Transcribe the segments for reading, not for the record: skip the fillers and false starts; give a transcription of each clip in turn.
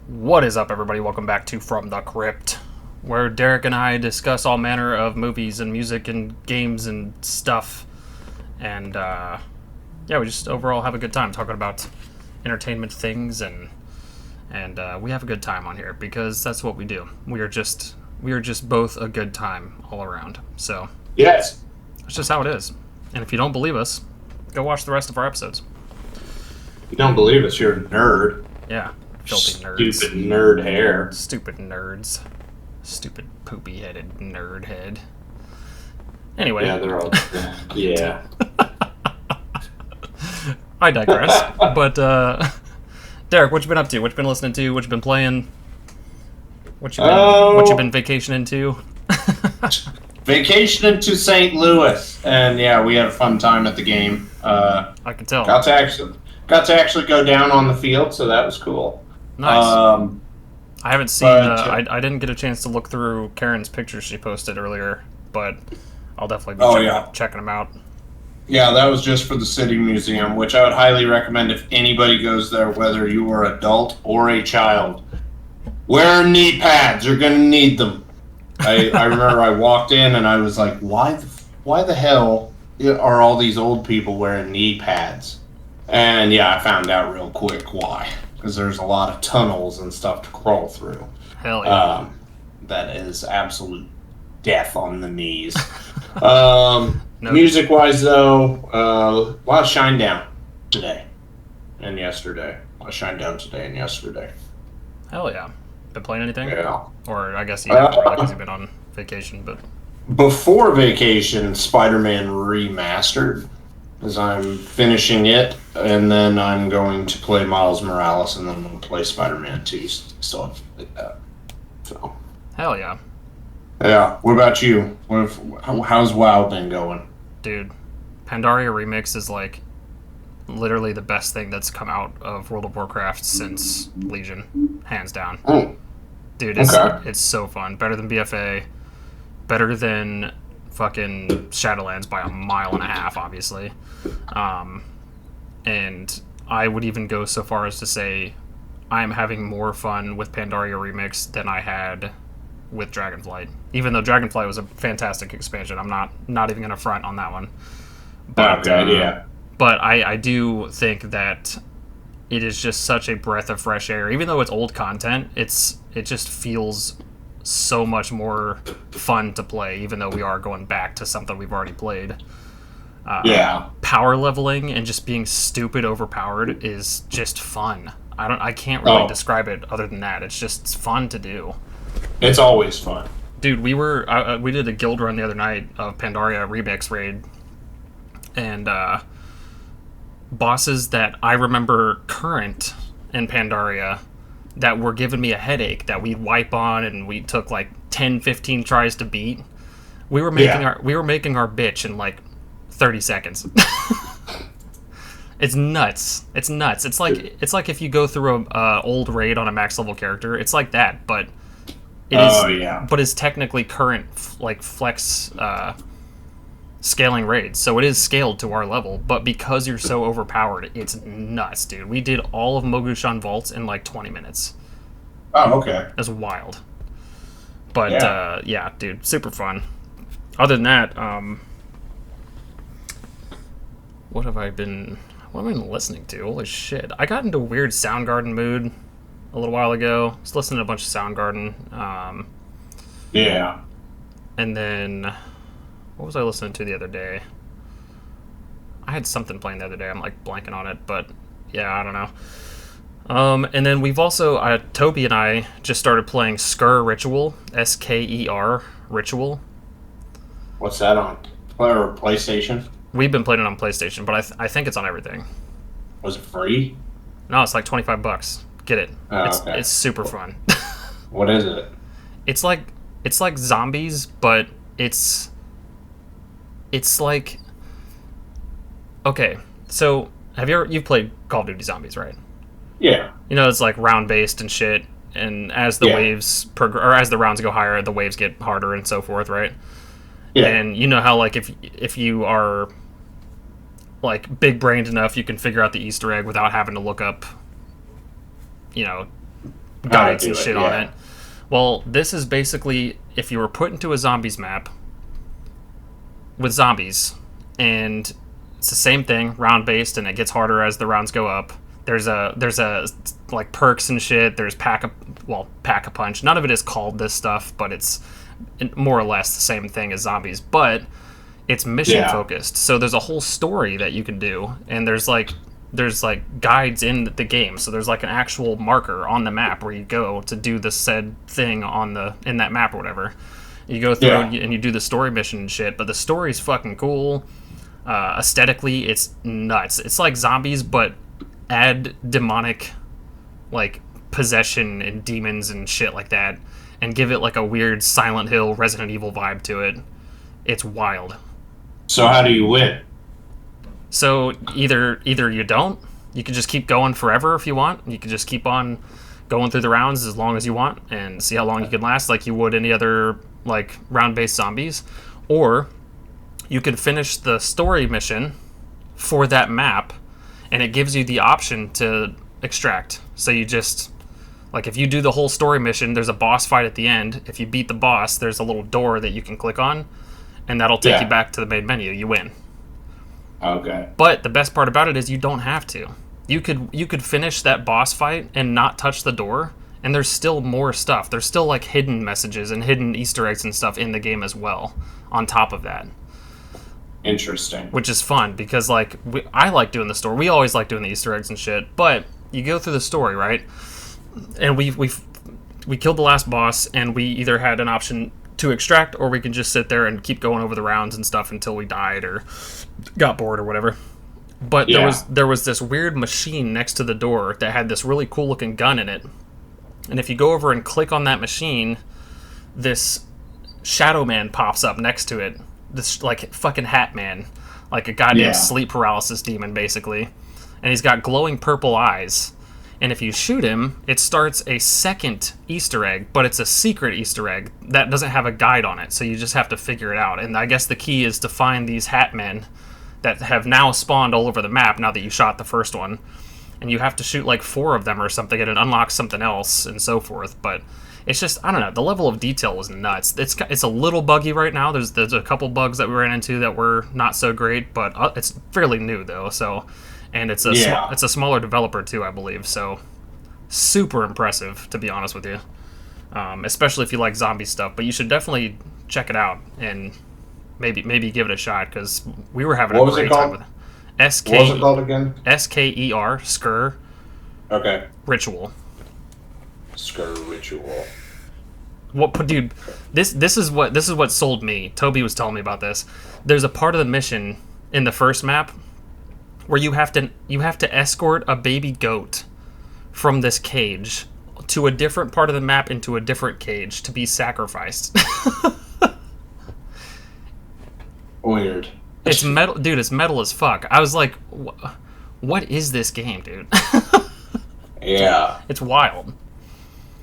What is up, everybody? Welcome back to From the Crypt, where Derek and I discuss all manner of movies and music and games and stuff. And, we just overall have a good time talking about entertainment things, and we have a good time on here because that's what we do. We are just both a good time all around. So, Yes. that's just how it is. And if you don't believe us, go watch the rest of our episodes. You don't believe us, you're a nerd. Yeah. Filthy nerds. Stupid nerd hair. Stupid nerds. Stupid poopy-headed nerd head. Anyway. Yeah, they're all... yeah. I digress. But, Derek, what you been up to? What you been listening to? What you been playing? What you been vacationing to? Vacationing to St. Louis. And yeah, we had a fun time at the game. I can tell. Got to actually go down on the field, so that was cool. Nice. I haven't seen. I didn't get a chance to look through Karen's pictures she posted earlier, but I'll definitely be checking them out. Yeah, that was just for the City Museum, which I would highly recommend if anybody goes there, whether you are an adult or a child. Wear knee pads. You're going to need them. I remember I walked in and I was like, why the hell are all these old people wearing knee pads? And yeah, I found out real quick why. Because there's a lot of tunnels and stuff to crawl through. Hell yeah. That is absolute death on the knees. Music-wise, though, a lot of Shinedown today and yesterday. A lot of Shinedown today and yesterday. Hell yeah. Been playing anything? Yeah. Or I guess you haven't really because you've been on vacation, but... Before vacation, Spider-Man Remastered. As I'm finishing it, and then I'm going to play Miles Morales, and then I'm going to play Spider-Man 2, stuff like that. So. Hell yeah. Yeah. What about you? How's WoW been going? Dude, Pandaria Remix is like literally the best thing that's come out of World of Warcraft since Legion, hands down. Oh. Dude, it's so fun. Better than BFA. Better than fucking Shadowlands by a mile and a half, obviously. And I would even go so far as to say I'm having more fun with Pandaria Remix than I had with Dragonflight. Even though Dragonflight was a fantastic expansion. I'm not even going to front on that one. But, yeah. But I do think that it is just such a breath of fresh air. Even though it's old content, it just feels so much more fun to play, even though we are going back to something we've already played. Power leveling and just being stupid overpowered is just fun. I can't really describe it other than that. It's fun to do. It's always fun. Dude, we did a guild run the other night of Pandaria Remix raid, and bosses that I remember current in Pandaria that were giving me a headache that we'd wipe on and we took like 10, 15 tries to beat. We were making our bitch in like 30 seconds. It's nuts. It's nuts. It's like if you go through a old raid on a max level character, it's like that, but but it's technically current like flex scaling raids. So it is scaled to our level, but because you're so overpowered, it's nuts, dude. We did all of Mogushan vaults in like 20 minutes. Oh, okay. It was wild. But dude, super fun. Other than that, what have I been listening to? Holy shit. I got into a weird Soundgarden mood a little while ago. I was listening to a bunch of Soundgarden. And then what was I listening to the other day? I had something playing the other day. I'm like blanking on it, but yeah, I don't know. And then we've also, Toby and I just started playing Sker Ritual, Sker Ritual. What's that on? Or PlayStation? We've been playing it on PlayStation, but I think it's on everything. Was it free? No, it's like $25. Get it. Okay. It's super fun. What is it? It's like zombies, but it's like, okay, so you've played Call of Duty Zombies, right? Yeah. You know, it's like round based and shit, and as the waves or as the rounds go higher, the waves get harder and so forth, right? Yeah. And you know how like if you are like big brained enough, you can figure out the Easter egg without having to look up, you know, guides and shit on it. Well, this is basically if you were put into a zombies map with zombies, and it's the same thing, round based, and it gets harder as the rounds go up. There's a like perks and shit. There's pack a punch. None of it is called this stuff, but it's more or less the same thing as zombies. But it's mission focused, so there's a whole story that you can do, and there's guides in the game. So there's like an actual marker on the map where you go to do the said thing in that map or whatever. You go through and you do the story mission and shit, but the story's fucking cool. Aesthetically, it's nuts. It's like zombies, but add demonic, like, possession and demons and shit like that, and give it like a weird Silent Hill, Resident Evil vibe to it. It's wild. So how do you win? So either you don't. You can just keep going forever if you want. You can just keep on going through the rounds as long as you want and see how long you can last, like you would any other like round-based zombies. Or you can finish the story mission for that map, and it gives you the option to extract. So you just, like, if you do the whole story mission, there's a boss fight at the end. If you beat the boss, there's a little door that you can click on, and that'll take you back to the main menu. You win. Okay. But the best part about it is you don't have to. You could finish that boss fight and not touch the door, and there's still more stuff. There's still like hidden messages and hidden Easter eggs and stuff in the game as well, on top of that. Interesting. Which is fun, because like I like doing the story. We always like doing the Easter eggs and shit, but you go through the story, right? And we killed the last boss, and we either had an option to extract, or we can just sit there and keep going over the rounds and stuff until we died or got bored or whatever. But there was this weird machine next to the door that had this really cool looking gun in it. And if you go over and click on that machine, this Shadow Man pops up next to it. This like fucking Hat Man, like a goddamn sleep paralysis demon basically. And he's got glowing purple eyes. And if you shoot him, it starts a second Easter egg, but it's a secret Easter egg that doesn't have a guide on it, so you just have to figure it out. And I guess the key is to find these Hat Men that have now spawned all over the map now that you shot the first one. And you have to shoot like 4 of them or something, and it unlocks something else, and so forth. But it's just, I don't know, the level of detail was nuts. It's a little buggy right now. There's a couple bugs that we ran into that were not so great, but it's fairly new, though, so... And it's a smaller developer too, I believe. So super impressive, to be honest with you. Especially if you like zombie stuff. But you should definitely check it out and maybe give it a shot, because we were having a great time with it. What was it called again? SKER, Skur. Okay. Ritual. Skur Ritual. What, dude? This is what sold me. Toby was telling me about this. There's a part of the mission in the first map where you have to escort a baby goat from this cage to a different part of the map into a different cage to be sacrificed. Weird. It's metal, dude. It's metal as fuck. I was like, what is this game, dude? Yeah. It's wild.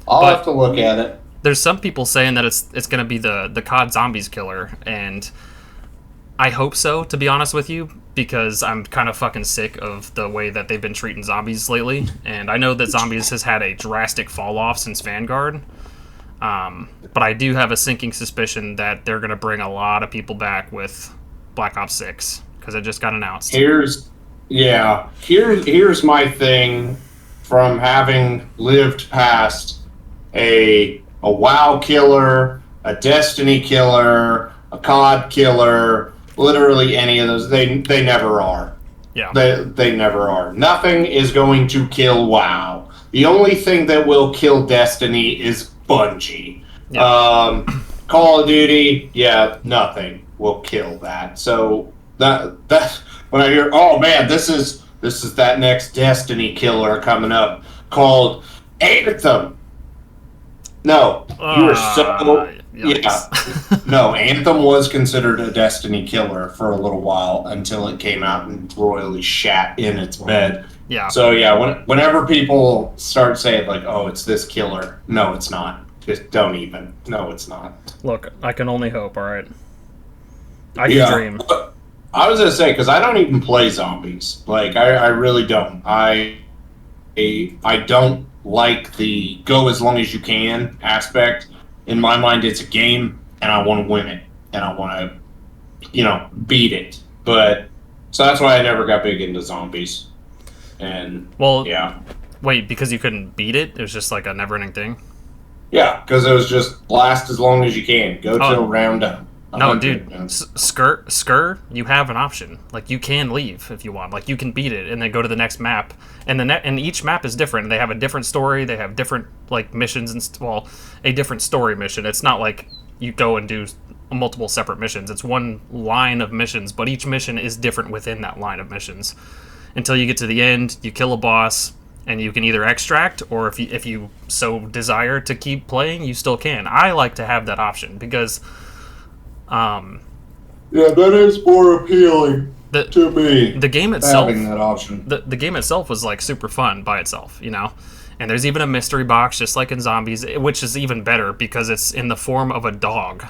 I'll have to look at it. There's some people saying that it's going to be the COD Zombies killer, and I hope so, to be honest with you, because I'm kind of fucking sick of the way that they've been treating zombies lately. And I know that Zombies has had a drastic fall off since Vanguard, but I do have a sinking suspicion that they're going to bring a lot of people back with Black Ops 6, because it just got announced. Here's my thing from having lived past a WoW killer, a Destiny killer, a COD killer. Literally any of those, they never are. Yeah. They never are. Nothing is going to kill WoW. The only thing that will kill Destiny is Bungie. Yeah. Call of Duty, nothing will kill that. So that when I hear, oh man, this is that next Destiny killer coming up called Anthem. No, you are so... Yeah. No, Anthem was considered a Destiny killer for a little while until it came out and royally shat in its bed. Yeah. So yeah, whenever people start saying like, "Oh, it's this killer," no, it's not. Just don't even. No, it's not. Look, I can only hope. All right. I can dream. I was gonna say, because I don't even play zombies. Like I really don't. I don't like the go as long as you can aspect. In my mind, it's a game, and I want to win it, and I want to, beat it. But so that's why I never got big into zombies. And Well, yeah, wait, because you couldn't beat it? It was just like a never-ending thing? yeah, because it was just last as long as you can. Go till round up. No, dude, Skur, you have an option. Like, you can leave if you want. Like, you can beat it and then go to the next map. And and each map is different. They have a different story. They have different, like, missions and, a different story mission. It's not like you go and do multiple separate missions. It's one line of missions, but each mission is different within that line of missions. Until you get to the end, you kill a boss, and you can either extract, or if you so desire to keep playing, you still can. I like to have that option because... yeah, that is more appealing to me. The game itself, having that option. The game itself was like super fun by itself, And there's even a mystery box, just like in Zombies, which is even better because it's in the form of a dog.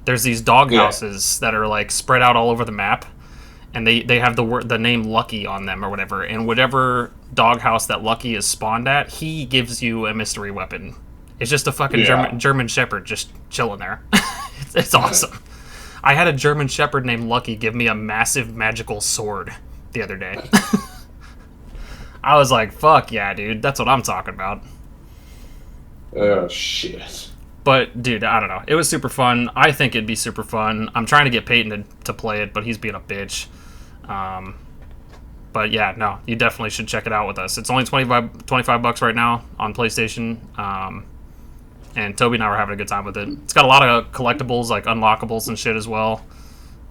There's these dog houses that are like spread out all over the map, and they have the name Lucky on them or whatever. And whatever dog house that Lucky is spawned at, he gives you a mystery weapon. It's just a fucking German Shepherd just chilling there. It's awesome. I had a German Shepherd named Lucky give me a massive magical sword the other day. I was like, fuck yeah, dude. That's what I'm talking about. Oh, shit. But, dude, I don't know. It was super fun. I think it'd be super fun. I'm trying to get Peyton to play it, but he's being a bitch. But, yeah, no. You definitely should check it out with us. It's only $25 right now on PlayStation. And Toby and I were having a good time with it. It's got a lot of collectibles, like unlockables and shit as well.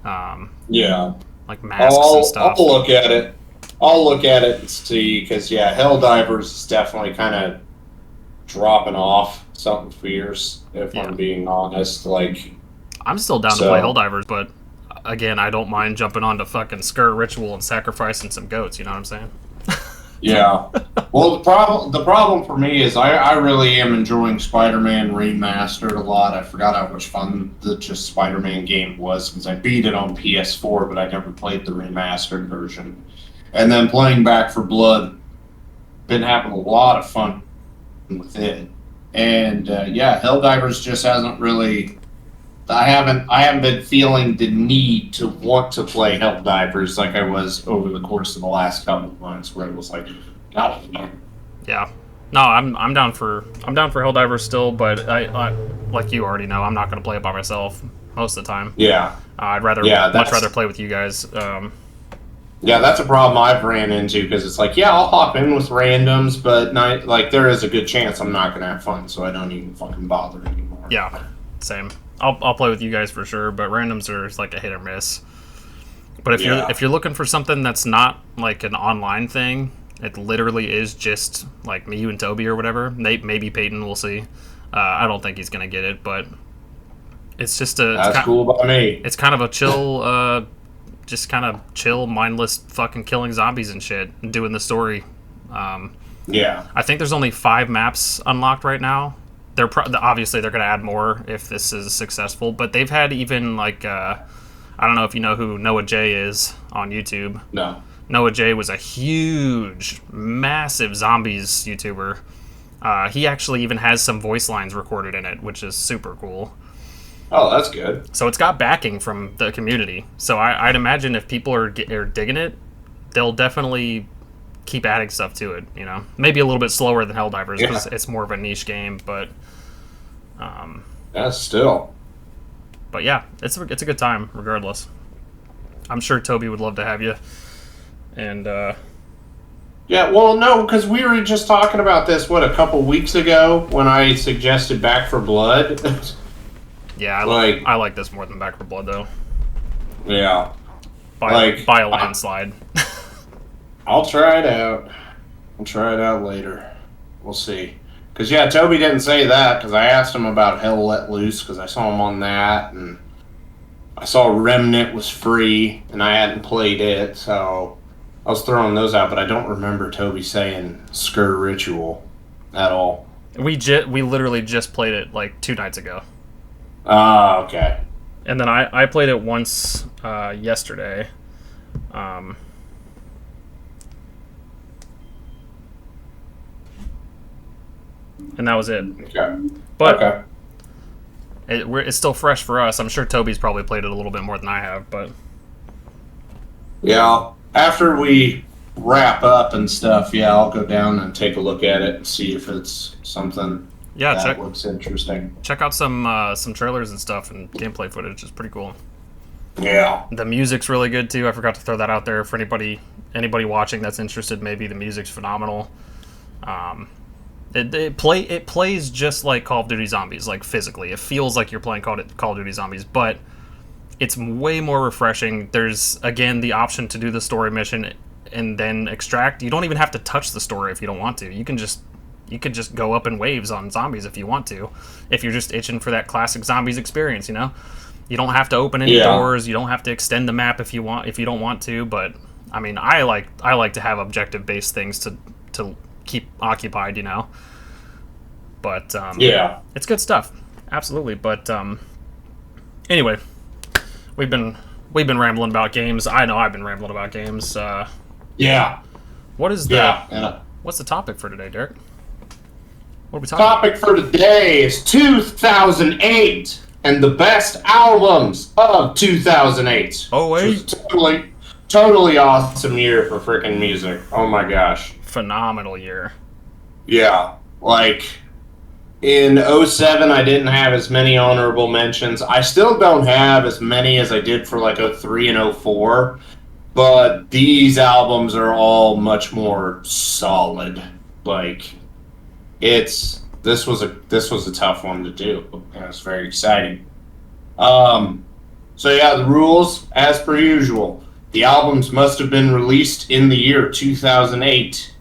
Yeah. Like masks and stuff. I'll look at it. I'll look at it and see, because, Helldivers is definitely kind of dropping off something fierce, if I'm being honest. Like, I'm still down to play Helldivers, but, again, I don't mind jumping onto fucking Skur Ritual and sacrificing some goats, you know what I'm saying? Yeah. Well, the problem for me is I really am enjoying Spider-Man Remastered a lot. I forgot how much fun the just Spider-Man game was because I beat it on PS4, but I never played the remastered version. And then playing Back for Blood, been having a lot of fun with it. And Helldivers just hasn't really. I haven't been feeling the need to want to play Helldivers like I was over the course of the last couple of months, where it was like, yeah, no, I'm down for Helldivers still, but I like you already know, I'm not going to play it by myself most of the time. Yeah, I'd rather much rather play with you guys. Yeah, that's a problem I've ran into because it's like, I'll hop in with randoms, but there is a good chance I'm not going to have fun, so I don't even fucking bother anymore. Yeah, same. I'll play with you guys for sure, but randoms are like a hit or miss. But if you're looking for something that's not like an online thing, it literally is just like me, you, and Toby or whatever. Maybe Peyton, we'll see. I don't think he's gonna get it, but it's just that's cool by me. It's kind of a chill, just kind of chill, mindless fucking killing zombies and shit, and doing the story. I think there's only 5 maps unlocked right now. Obviously they're going to add more if this is successful, but they've had even like I don't know if you know who Noah J is on YouTube. No. Noah J was a huge, massive zombies YouTuber. He actually even has some voice lines recorded in it, which is super cool. Oh, that's good. So it's got backing from the community. So I'd imagine if people are digging it, they'll definitely keep adding stuff to it, maybe a little bit slower than Helldivers because it's more of a niche game, but still. But yeah, it's a good time regardless. I'm sure Toby would love to have you. And no, because we were just talking about this a couple weeks ago when I suggested Back for Blood. Yeah, I like this more than Back for Blood though. Yeah. By a landslide. I'll try it out. I'll try it out later. We'll see. Because, Toby didn't say that because I asked him about Hell Let Loose because I saw him on that. And I saw Remnant was free and I hadn't played it. So I was throwing those out. But I don't remember Toby saying Skur Ritual at all. We literally just played it like 2 nights ago. Ah, okay. And then I played it once yesterday. and that was it. Okay. But Okay. it's still fresh for us. I'm sure Toby's probably played it a little bit more than I have, but Yeah. After we wrap up and stuff, yeah, I'll go down and take a look at it and see if it's something yeah, that looks interesting. check out some trailers and stuff and gameplay footage. It's pretty cool. Yeah. The music's really good too. I forgot to throw that out there for anybody watching that's interested. Maybe the music's phenomenal. It plays just like Call of Duty Zombies, like physically. It feels like you're playing Call of Duty Zombies, but it's way more refreshing. There's again the option to do the story mission and then extract. You don't even have to touch the story if you don't want to. You could just go up in waves on zombies if you want to. If you're just itching for that classic zombies experience, you know. You don't have to open any doors. You don't have to extend the map if you don't want to. But I mean, I like to have objective based things to keep occupied, you know. But Yeah. it's good stuff, absolutely. But anyway, we've been rambling about games. I know I've been rambling about games. Yeah. What is the Yeah. what's the topic for today, Derek? What are we talking Topic for today is 2008 and the best albums of 2008. Oh, wait. Which was totally awesome year for freaking music. Oh my gosh. Phenomenal year. Yeah. Like, in 07, I didn't have as many honorable mentions. I still don't have as many as I did for like 03 and 04. But these albums are all much more solid. Like, this was a tough one to do, and it's very exciting. So yeah, the rules as per usual. The albums must have been released in the year 2008.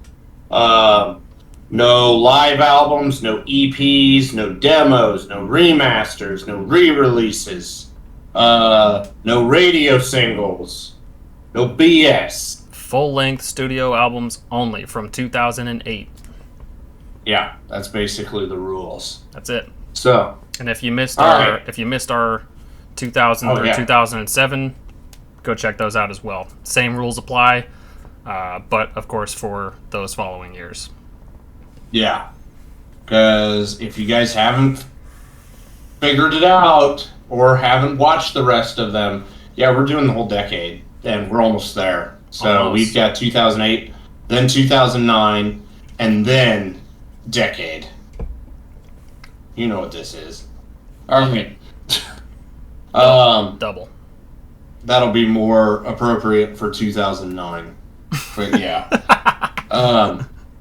No live albums, no EPs, no demos, no remasters, no re-releases, no radio singles, no BS. Full-length studio albums only from 2008. Yeah, that's basically the rules. That's it. So, And if you missed All our right. if you missed our 2000 or 2007, go check those out as well. Same rules apply, but of course for those following years. yeah, because if you guys haven't figured it out or haven't watched the rest of them, yeah, we're doing the whole decade, and we're almost there. So Almost. we've got 2008, then 2009, and then decade. You know what this is. All right. Double. That'll be more appropriate for 2009. But yeah.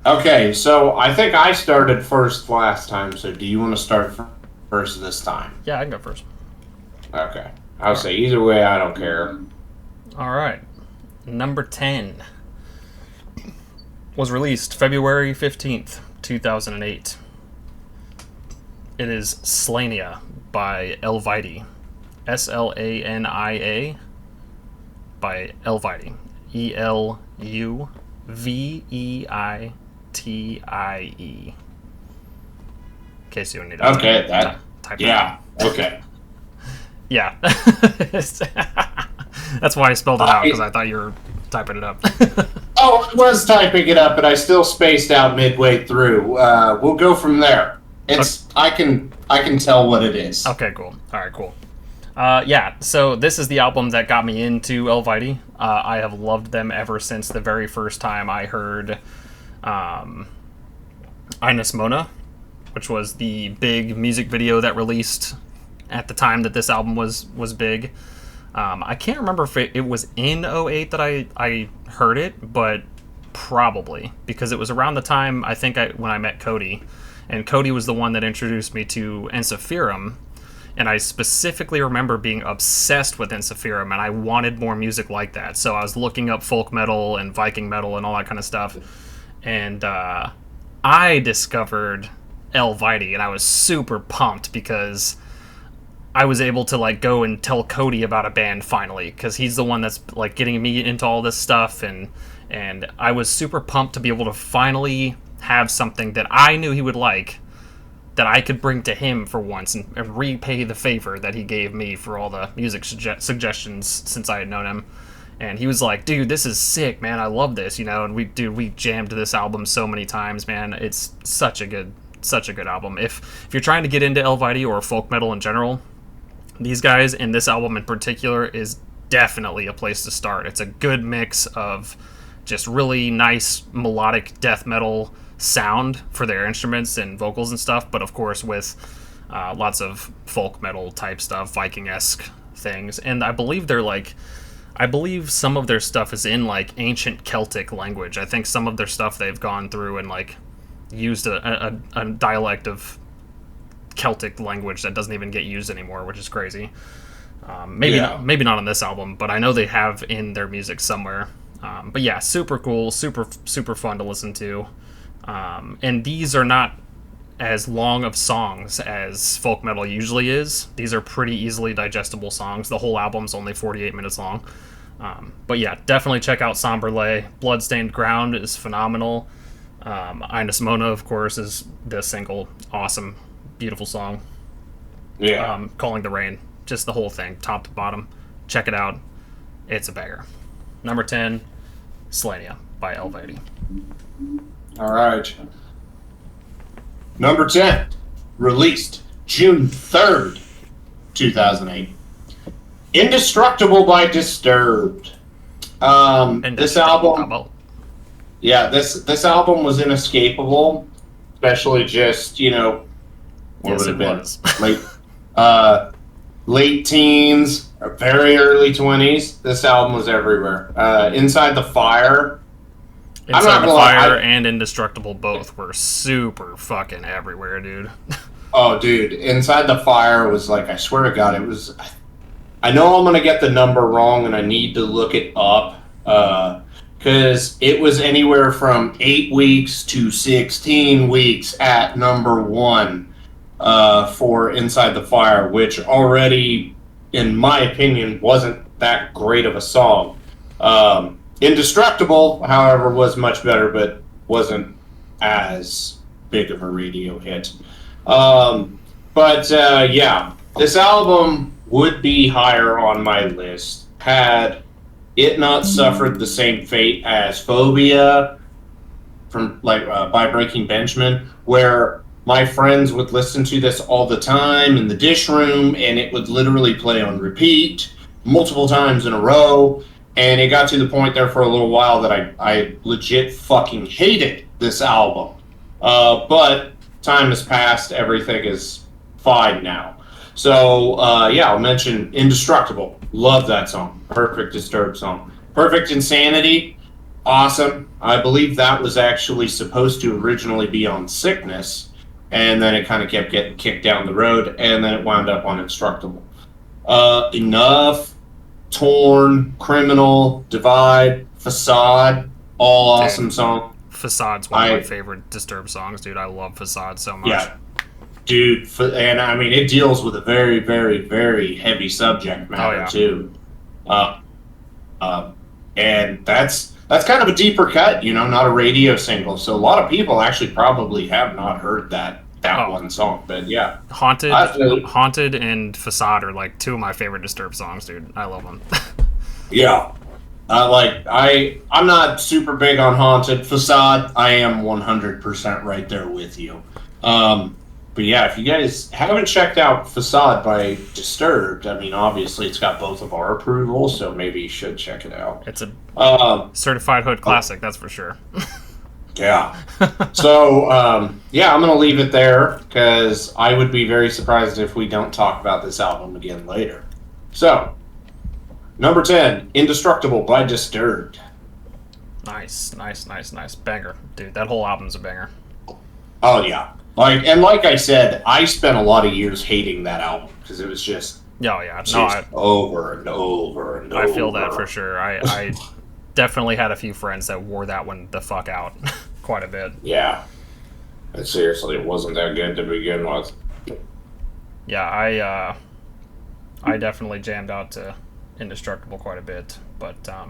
Okay, so I think I started first last time, so do you want to start first this time? Yeah, I can go first. Okay. I'll say either way, I don't care. All right. Number 10 was released February 15th, 2008. It is Slania by Elvidi. Slania by Elvidi. Eluveitie. In case you need to Okay, that. type it Yeah, okay. Yeah. That's why I spelled it out, because I thought you were typing it up. Oh, I was typing it up, but I still spaced out midway through. We'll go from there. It's I can tell what it is. Okay, cool. All right, cool. Yeah, so this is the album that got me into Elvidi. I have loved them ever since the very first time I heard Ines Mona, which was the big music video that released at the time that this album was big. I can't remember if it was in 08 that I heard it, but probably, because it was around the time, I think, when I met Cody. And Cody was the one that introduced me to Ensiferum. And I specifically remember being obsessed with Ensiferum, and I wanted more music like that. So I was looking up folk metal and Viking metal and all that kind of stuff. And I discovered Elvidi, and I was super pumped because I was able to like go and tell Cody about a band finally, because he's the one that's like getting me into all this stuff, and I was super pumped to be able to finally have something that I knew he would like, that I could bring to him for once and repay the favor that he gave me for all the music suggestions since I had known him. And he was like, dude, this is sick, man. I love this, you know. And we jammed this album so many times, man. It's such a good such a good album. If you're trying to get into Helvetii or folk metal in general, these guys and this album in particular is definitely a place to start. It's a good mix of just really nice melodic death metal sound for their instruments and vocals and stuff, but of course with lots of folk metal type stuff, Viking-esque things. And I believe some of their stuff is in like ancient Celtic language. I think some of their stuff they've gone through and like used a dialect of Celtic language that doesn't even get used anymore, which is crazy. Maybe not on this album, but I know they have in their music somewhere. But yeah, super cool, super fun to listen to. And these are not as long of songs as folk metal usually is. These are pretty easily digestible songs. The whole album's only 48 minutes long. But yeah, definitely check out Somberlay. Bloodstained Ground is phenomenal. Ines Mona, of course, is the single. Awesome, beautiful song. Yeah. Calling the Rain. Just the whole thing, top to bottom. Check it out. It's a banger. Number 10, Slania by Helvetii. All right. Number 10, released June 3rd, 2008. Indestructible by Disturbed. This album... Yeah, this album was inescapable, especially just, what would it have been? Late teens, or very early 20s. This album was everywhere. Inside the Fire. Inside the Fire and Indestructible both were super fucking everywhere, dude. Oh, dude. Inside the Fire was like, I swear to God, it was... I know I'm going to get the number wrong, and I need to look it up. Because it was anywhere from 8 weeks to 16 weeks at number 1 for Inside the Fire, which already, in my opinion, wasn't that great of a song. Indestructible, however, was much better, but wasn't as big of a radio hit. Yeah, this album would be higher on my list had it not suffered the same fate as Phobia from by Breaking Benjamin, where my friends would listen to this all the time in the dish room, and it would literally play on repeat multiple times in a row. And it got to the point there for a little while that I legit fucking hated this album. But time has passed. Everything is fine now. So, I'll mention Indestructible. Love that song. Perfect Disturbed song. Perfect Insanity. Awesome. I believe that was actually supposed to originally be on Sickness, and then it kind of kept getting kicked down the road, and then it wound up on Indestructible. Enough, Torn, Criminal, Divide, Facade, all awesome songs. Facade's one of my favorite Disturbed songs, dude. I love Facade so much. Yeah. Dude, and I mean, it deals with a very, very, very heavy subject matter, too. And that's kind of a deeper cut, not a radio single. So a lot of people actually probably have not heard that one song. But yeah. Haunted and Facade are like two of my favorite Disturbed songs, dude. I love them. Yeah. I'm not super big on Haunted. Facade, I am 100% right there with you. But yeah, if you guys haven't checked out Facade by Disturbed, I mean, obviously it's got both of our approval, so maybe you should check it out. It's a certified hood classic, that's for sure. Yeah. So, I'm going to leave it there, because I would be very surprised if we don't talk about this album again later. So, number 10, Indestructible by Disturbed. Nice. Banger. Dude, that whole album's a banger. Oh, yeah. Like I said, I spent a lot of years hating that album because it was just over and over and over. I feel that for sure. I definitely had a few friends that wore that one the fuck out quite a bit. Yeah. But seriously, it wasn't that good to begin with. Yeah, I definitely jammed out to Indestructible quite a bit. But all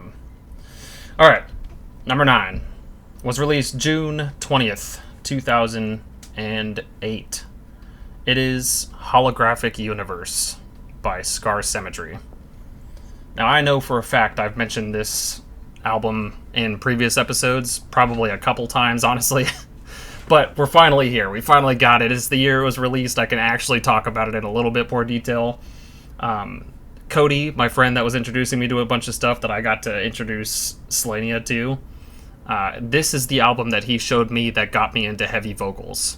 right, number 9 was released June 20th, 2008. It is Holographic Universe by Scar Symmetry. Now, I know for a fact I've mentioned this album in previous episodes, probably a couple times, honestly. But we're finally here. We finally got it. It's the year it was released. I can actually talk about it in a little bit more detail. Cody, my friend that was introducing me to a bunch of stuff that I got to introduce Slania to, this is the album that he showed me that got me into heavy vocals.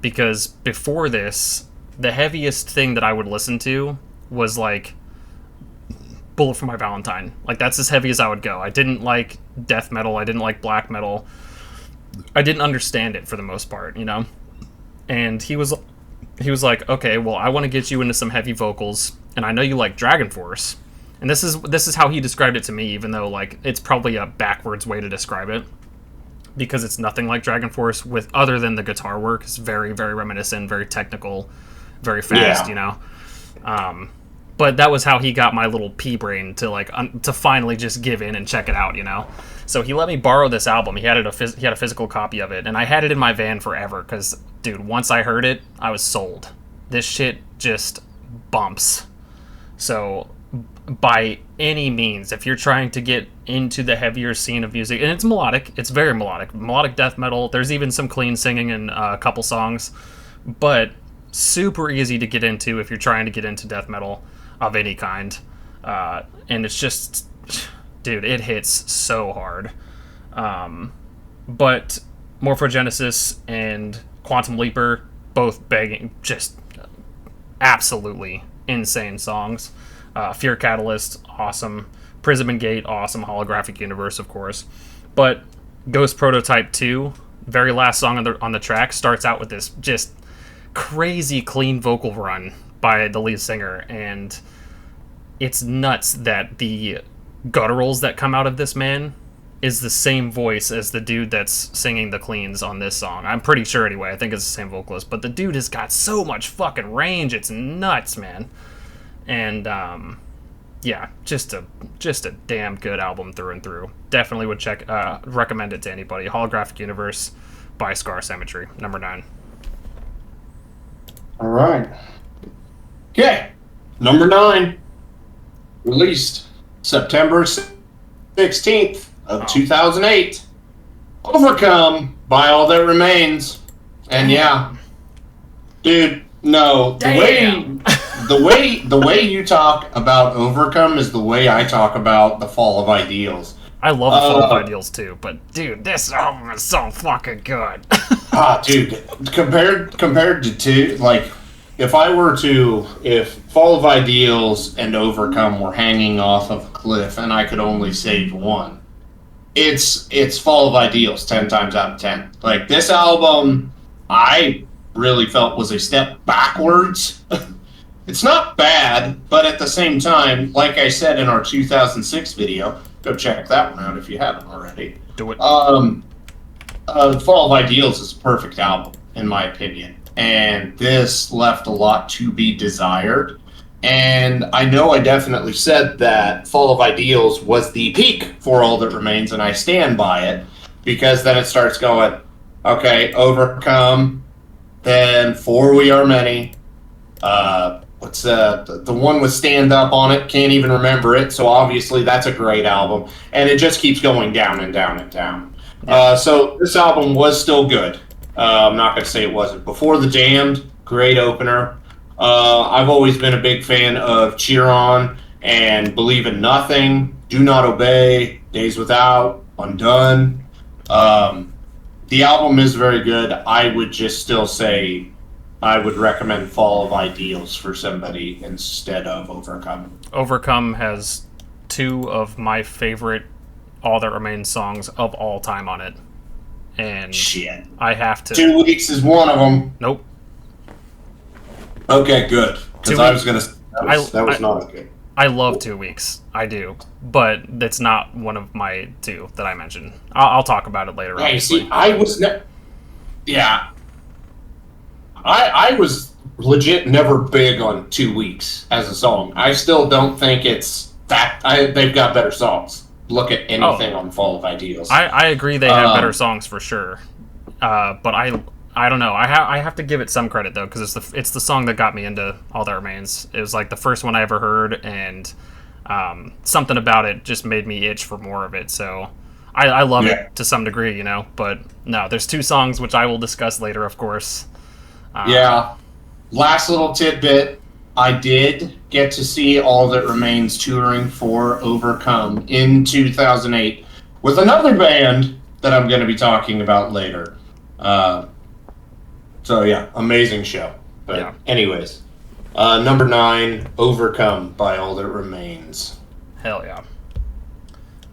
Because before this, the heaviest thing that I would listen to was like Bullet for My Valentine. Like, that's as heavy as I would go. I didn't like death metal. I didn't like black metal. I didn't understand it for the most part, you know? And he was like, okay, well, I want to get you into some heavy vocals, and I know you like Dragon Force. And this is how he described it to me, even though, like, it's probably a backwards way to describe it, because it's nothing like Dragon Force, with other than the guitar work. It's very, very reminiscent, very technical, very fast, you know? But that was how he got my little pea brain to, like, to finally just give in and check it out, you know? So he let me borrow this album. He had a physical copy of it, and I had it in my van forever, because, dude, once I heard it, I was sold. This shit just bumps. So, by any means, if you're trying to get into the heavier scene of music, and it's melodic, it's very melodic death metal, there's even some clean singing in a couple songs, but super easy to get into if you're trying to get into death metal of any kind. And it's just, dude, it hits so hard. But Morphogenesis and Quantum Leaper, both begging, just absolutely insane songs. Fear Catalyst, awesome. Prism and Gate, awesome. Holographic Universe, of course. But Ghost Prototype 2, very last song on the track, starts out with this just crazy clean vocal run by the lead singer, and it's nuts that the gutturals that come out of this man is the same voice as the dude that's singing the cleans on this song. I'm pretty sure anyway. I think it's the same vocalist, but the dude has got so much fucking range. It's nuts, man. And yeah, just a damn good album through and through. Definitely would recommend it to anybody. Holographic Universe by Scar Symmetry, number 9. All right. Okay, number 9, released September 16th of 2008. Overcome by All That Remains. And yeah, dude, no, the way you talk about Overcome is the way I talk about The Fall of Ideals. I love The Fall of Ideals too, but dude, this album is so fucking good. Dude, compared to two, like, if Fall of Ideals and Overcome were hanging off of a cliff and I could only save one, it's Fall of Ideals 10 times out of 10. Like, this album, I really felt was a step backwards. It's not bad, but at the same time, like I said in our 2006 video, go check that one out if you haven't already. Do it. Fall of Ideals is a perfect album, in my opinion. And this left a lot to be desired. And I know I definitely said that Fall of Ideals was the peak for All That Remains, and I stand by it, because then it starts going, okay, Overcome, then For We Are Many, what's the one with Stand Up on it, can't even remember it, so obviously that's a great album, and it just keeps going down and down and down. So this album was still good. I'm not going to say it wasn't. Before the Damned, great opener. I've always been a big fan of Cheer On and Believe in Nothing, Do Not Obey, Days Without, Undone. The album is very good. I would just still say I would recommend Fall of Ideals for somebody instead of Overcome. Overcome has 2 of my favorite All That Remains songs of all time on it. And shit, I have to... 2 Weeks is one of them. Nope. Okay, good. Because I was going to... That was not good. I love 2 Weeks. I do. But that's not one of my 2 that I mentioned. I'll talk about it later. Yeah, you see, I was... Yeah. I was legit never big on 2 Weeks as a song. I still don't think it's that... they've got better songs. Look at anything on Fall of Ideals. I agree they have better songs for sure. But I don't know. I have to give it some credit though, because it's the song that got me into All That Remains. It was like the first one I ever heard, and something about it just made me itch for more of it. So I love it to some degree, you know. But no, there's two songs which I will discuss later, of course. Yeah. Last little tidbit. I did get to see All That Remains touring for Overcome in 2008 with another band that I'm going to be talking about later. So yeah, amazing show. But anyways, number 9, Overcome by All That Remains. Hell yeah.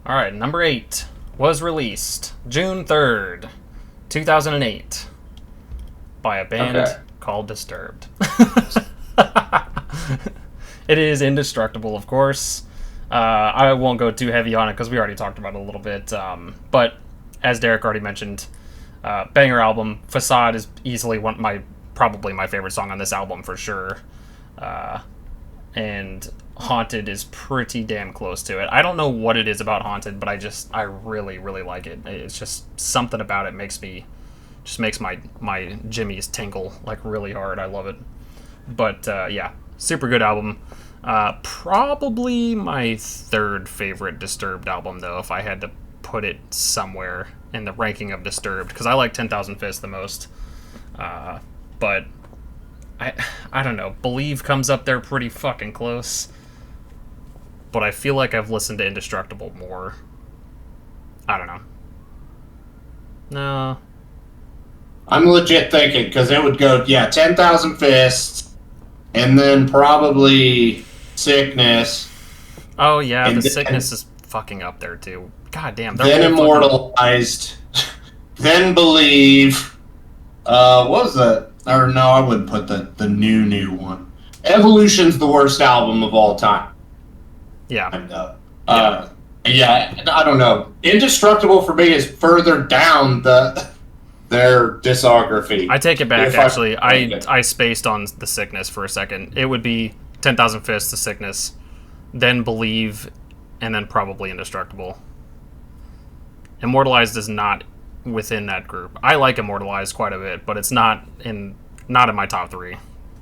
All right, number 8 was released June 3rd, 2008 by a band called Disturbed. It is Indestructible, of course. I won't go too heavy on it because we already talked about it a little bit. But as Derek already mentioned, banger album. Facade is easily probably my favorite song on this album for sure. And Haunted is pretty damn close to it. I don't know what it is about Haunted, but I really, really like it. It's just something about it makes my jimmies tingle like really hard. I love it. But yeah, super good album. Probably my third favorite Disturbed album, though, if I had to put it somewhere in the ranking of Disturbed, because I like 10,000 Fists the most. But I don't know. Believe comes up there pretty fucking close. But I feel like I've listened to Indestructible more. I don't know. No. I'm legit thinking, because it would go, 10,000 Fists, and then probably Sickness. Oh, yeah, the Sickness is fucking up there, too. God damn. Then Immortalized. Then Believe. What was that? Or no, I wouldn't put the new one. Evolution's the worst album of all time. Yeah. And, I don't know. Indestructible for me is further down their discography. I take it back, actually. I spaced on the Sickness for a second. It would be 10,000 Fists, the Sickness, then Believe, and then probably Indestructible. Immortalized is not within that group. I like Immortalized quite a bit, but it's not in my top 3.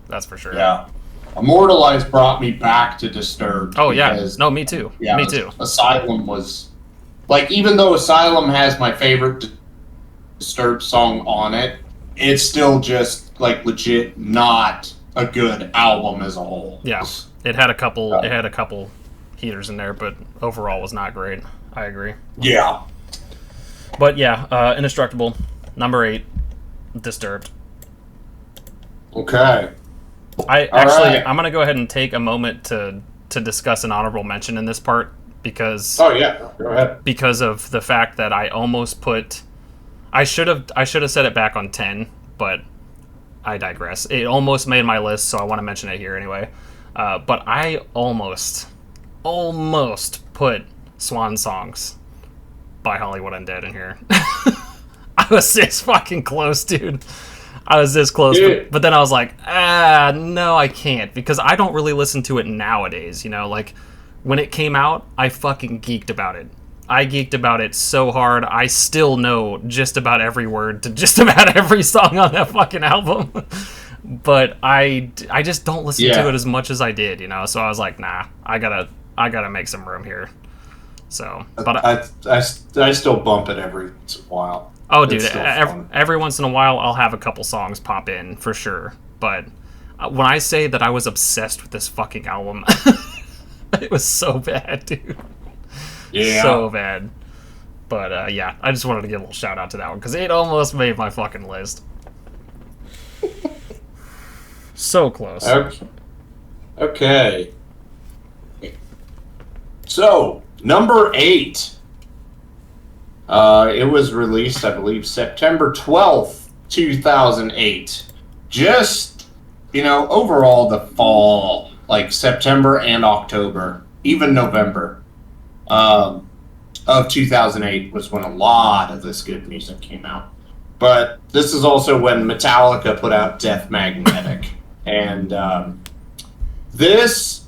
That's for sure. Yeah. Immortalized brought me back to Disturbed. Oh, yeah. No, me too. Yeah, me too. Asylum was... Like, even though Asylum has my favorite Disturbed song on it, it's still just, like, legit not a good album as a whole. Yeah. It had a couple heaters in there, but overall was not great. I agree. Yeah. But yeah, Indestructible, number 8, Disturbed. Okay. I'm gonna go ahead and take a moment to discuss an honorable mention in this part because go ahead. Because of the fact that I almost put, I should have set it back on 10, but I digress. It almost made my list, so I want to mention it here anyway. But I almost put Swan Songs by Hollywood Undead in here. I was this fucking close, dude. I was this close, but then I was like, no, I can't, because I don't really listen to it nowadays, you know? Like, when it came out, I fucking geeked about it. I geeked about it so hard, I still know just about every word to just about every song on that fucking album. But I just don't listen to it as much as I did, you know? So I was like, nah, I gotta make some room here. So, but I still bump it every once in a while. Oh, dude, every once in a while I'll have a couple songs pop in, for sure. But when I say that I was obsessed with this fucking album, it was so bad, dude. Yeah. So bad. But, yeah, I just wanted to give a little shout out to that one, because it almost made my fucking list. So close. Okay. So, number 8. It was released, I believe, September 12th, 2008. Just, overall the fall, like September and October, even November of 2008 was when a lot of this good music came out. But this is also when Metallica put out Death Magnetic. And this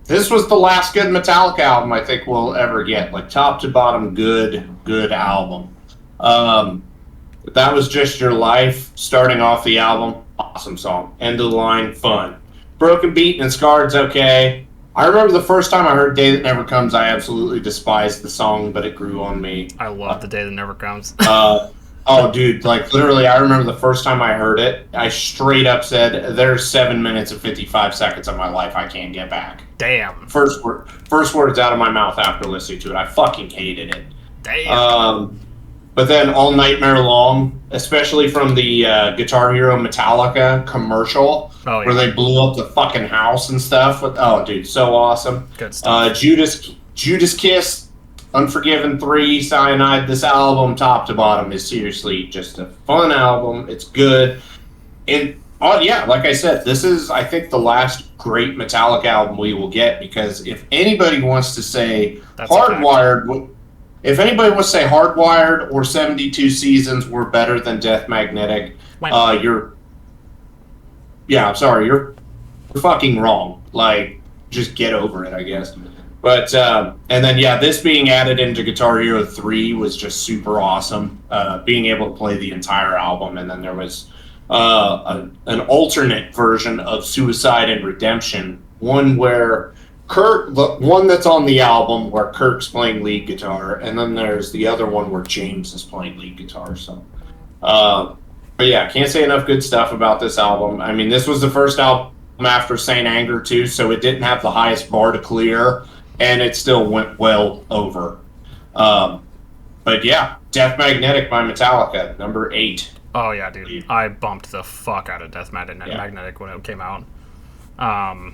was the last good Metallica album I think we'll ever get. Like, top to bottom, good album. That Was Just Your Life, starting off the album, awesome song. End of the line, fun. Broken Beat and Scarred's okay. I remember the first time I heard Day That Never Comes, I absolutely despised the song, but it grew on me. I love The Day That Never Comes. Oh, dude, like, literally, I remember the first time I heard it, I straight up said, there's 7 minutes and 55 seconds of my life I can't get back. Damn. First words out of my mouth after listening to it. I fucking hated it. Damn. But then All Nightmare Long, especially from the Guitar Hero Metallica commercial, where they blew up the fucking house and stuff. Oh, dude, so awesome. Good stuff. Judas Kiss, Unforgiven 3, Cyanide. This album, top to bottom, is seriously just a fun album. It's good. And, oh, yeah, like I said, this is, I think, the last great Metallica album we will get, because if anybody wants to say Hardwired... If anybody wants to say Hardwired or 72 Seasons were better than Death Magnetic, you're fucking wrong. Like, just get over it, I guess. But, and then, yeah, this being added into Guitar Hero 3 was just super awesome. Being able to play the entire album, and then there was an alternate version of Suicide and Redemption, one where Kirk, the one that's on the album where Kirk's playing lead guitar, and then there's the other one where James is playing lead guitar. So, but yeah, can't say enough good stuff about this album. I mean, this was the first album after Saint Anger too, so it didn't have the highest bar to clear, and it still went well over. But yeah, Death Magnetic by Metallica, number 8. Oh yeah, dude, I bumped the fuck out of Death Magnetic when it came out.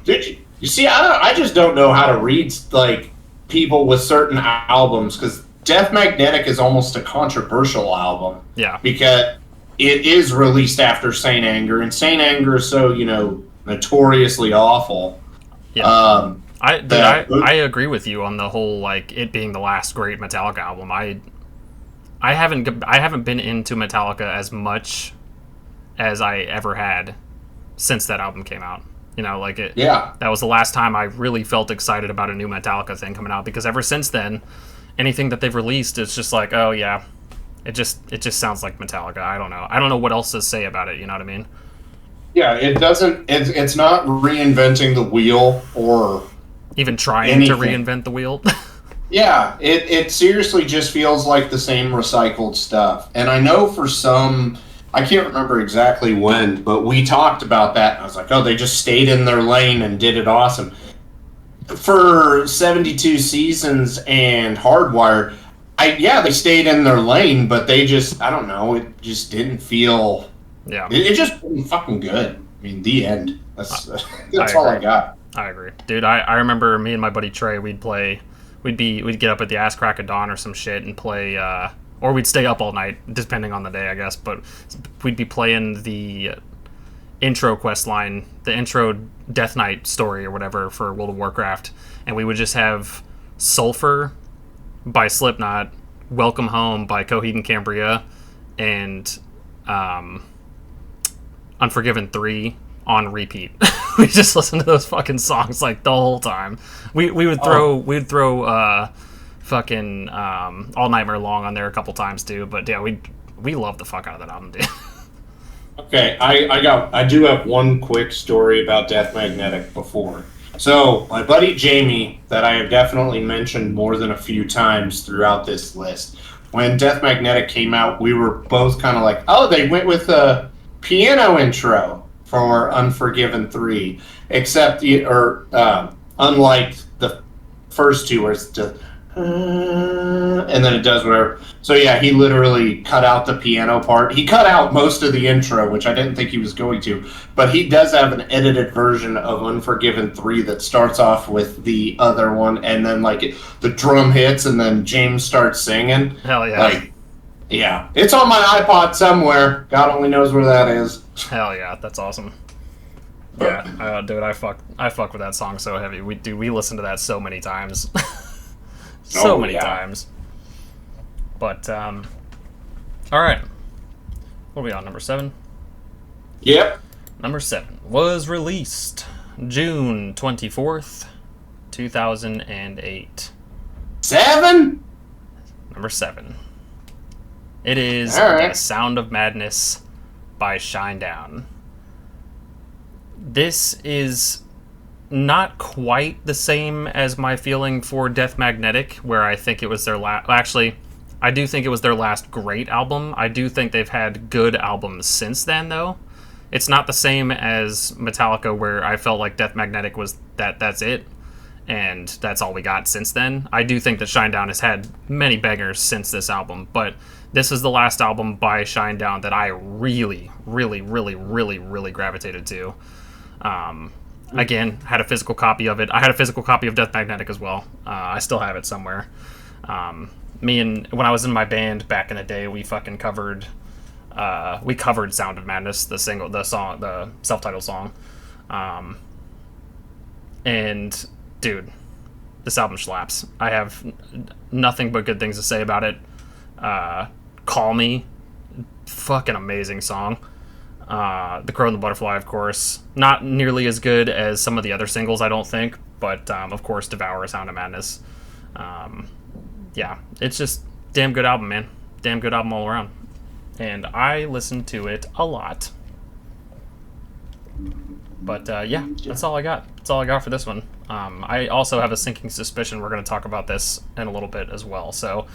Did you see? I just don't know how to read like people with certain albums, because Death Magnetic is almost a controversial album. Yeah, because it is released after Saint Anger, and Saint Anger is so notoriously awful. Yeah, I agree with you on the whole, like, it being the last great Metallica album. I haven't been into Metallica as much as I ever had since that album came out. Like it. Yeah. That was the last time I really felt excited about a new Metallica thing coming out, because ever since then, anything that they've released, it's just like, oh yeah, it just sounds like Metallica. I don't know what else to say about it. You know what I mean? Yeah, it doesn't. It's not reinventing the wheel or even trying to reinvent the wheel. Yeah, it seriously just feels like the same recycled stuff. And I know for some, I can't remember exactly when, but we talked about that, and I was like, oh, they just stayed in their lane and did it awesome. For 72 Seasons and Hardwired, they stayed in their lane, but they just, I don't know, it just didn't feel... Yeah. It just wasn't fucking good. I mean, the end. That's all I got. I agree. Dude, I remember me and my buddy Trey, we'd get up at the ass crack of dawn or some shit and play, or we'd stay up all night, depending on the day, I guess, but we'd be playing the intro quest line, the intro Death Knight story or whatever for World of Warcraft, and we would just have Sulfur by Slipknot, Welcome Home by Coheed and Cambria, and Unforgiven 3 on repeat. We just listened to those fucking songs like the whole time. We'd throw fucking All Nightmare Long on there a couple times too, but yeah, we love the fuck out of that album, dude. Okay, I do have one quick story about Death Magnetic before. So my buddy Jamie, that I have definitely mentioned more than a few times throughout this list, when Death Magnetic came out, we were both kind of like, oh, they went with a piano intro for Unforgiven 3, except, unlike the first two where it's just, and then it does whatever. So yeah, he literally cut out the piano part. He cut out most of the intro, which I didn't think he was going to, but he does have an edited version of Unforgiven 3 that starts off with the other one, and then the drum hits, and then James starts singing. Hell yeah. Yeah, it's on my iPod somewhere. God only knows where that is. Hell yeah, that's awesome. Yeah, dude, I fuck with that song so heavy. We listen to that so many times, so many times. But all right, what are we on? Number 7. Yep. Number 7 was released June 24th, 2008. 7. Number 7. It is The Sound of Madness by Shinedown. This is not quite the same as my feeling for Death Magnetic, where I think it was their last. Actually, I do think it was their last great album. I do think they've had good albums since then, though. It's not the same as Metallica, where I felt like Death Magnetic was that's it, and that's all we got since then. I do think that Shinedown has had many bangers since this album, but this is the last album by Shinedown that I really, really, really, really, really gravitated to. Again, had a physical copy of it. I had a physical copy of Death Magnetic as well. I still have it somewhere. When I was in my band back in the day, we fucking covered Sound of Madness, the self-titled song. And dude, this album slaps. I have nothing but good things to say about it. Call Me, fucking amazing song. The Crow and the Butterfly, of course, not nearly as good as some of the other singles, I don't think, but of course Devour, Sound of Madness. Yeah, it's just damn good album, man. Damn good album all around. And I listened to it a lot. But yeah, that's all I got. That's all I got for this one. I also have a sinking suspicion we're going to talk about this in a little bit as well. So,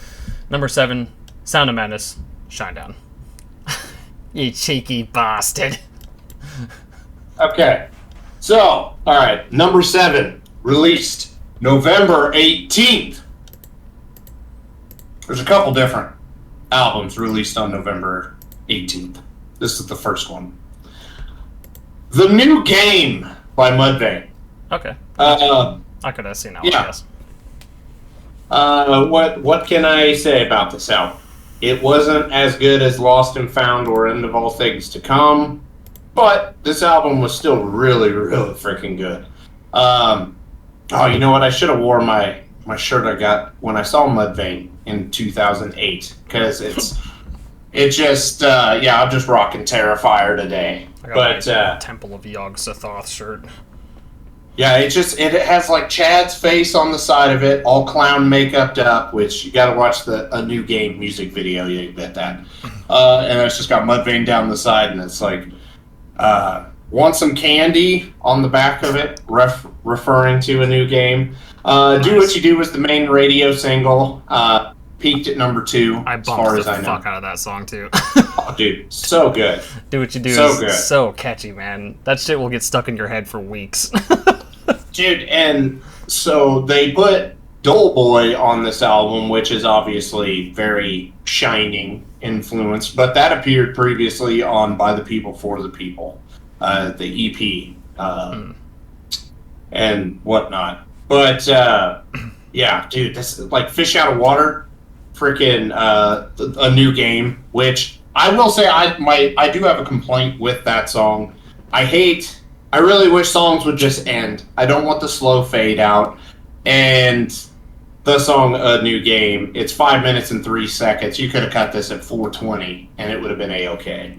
number 7, Sound of Madness, Shinedown. You cheeky bastard. Okay. So, all right. Number 7, released November 18th. There's a couple different albums released on November 18th. This is the first one. The New Game by Mudvayne. Okay. I could have seen that one, yeah. I guess. What can I say about this album? It wasn't as good as Lost and Found or End of All Things to Come, but this album was still really, really freaking good. Oh, you know what? I should have wore my shirt I got when I saw Mudvayne in 2008, because I'm just rocking Terrifier today. I got my Temple of Yog-Sothoth shirt. Yeah, it has like Chad's face on the side of it, all clown makeuped up, which you got to watch a New Game music video. You bet that. And it's just got Mudvayne down the side, and it's like, want some candy on the back of it, referring to a New Game. Nice. Do What You Do was the main radio single. Peaked at number 2, I as far as I know. fuck out of that song too. Oh, dude, so good. Do What You Do so is good. So catchy, man. That shit will get stuck in your head for weeks. Dude, and so they put Doughboy on this album, which is obviously very Shining influence, but that appeared previously on By the People for the People, the EP, and whatnot. But yeah, dude, this is like Fish Out of Water, freaking a New Game. Which I will say, I do have a complaint with that song. I really wish songs would just end. I don't want the slow fade out. And the song A New Game, it's 5 minutes and 3 seconds. You could have cut this at 4:20 and it would have been A-okay.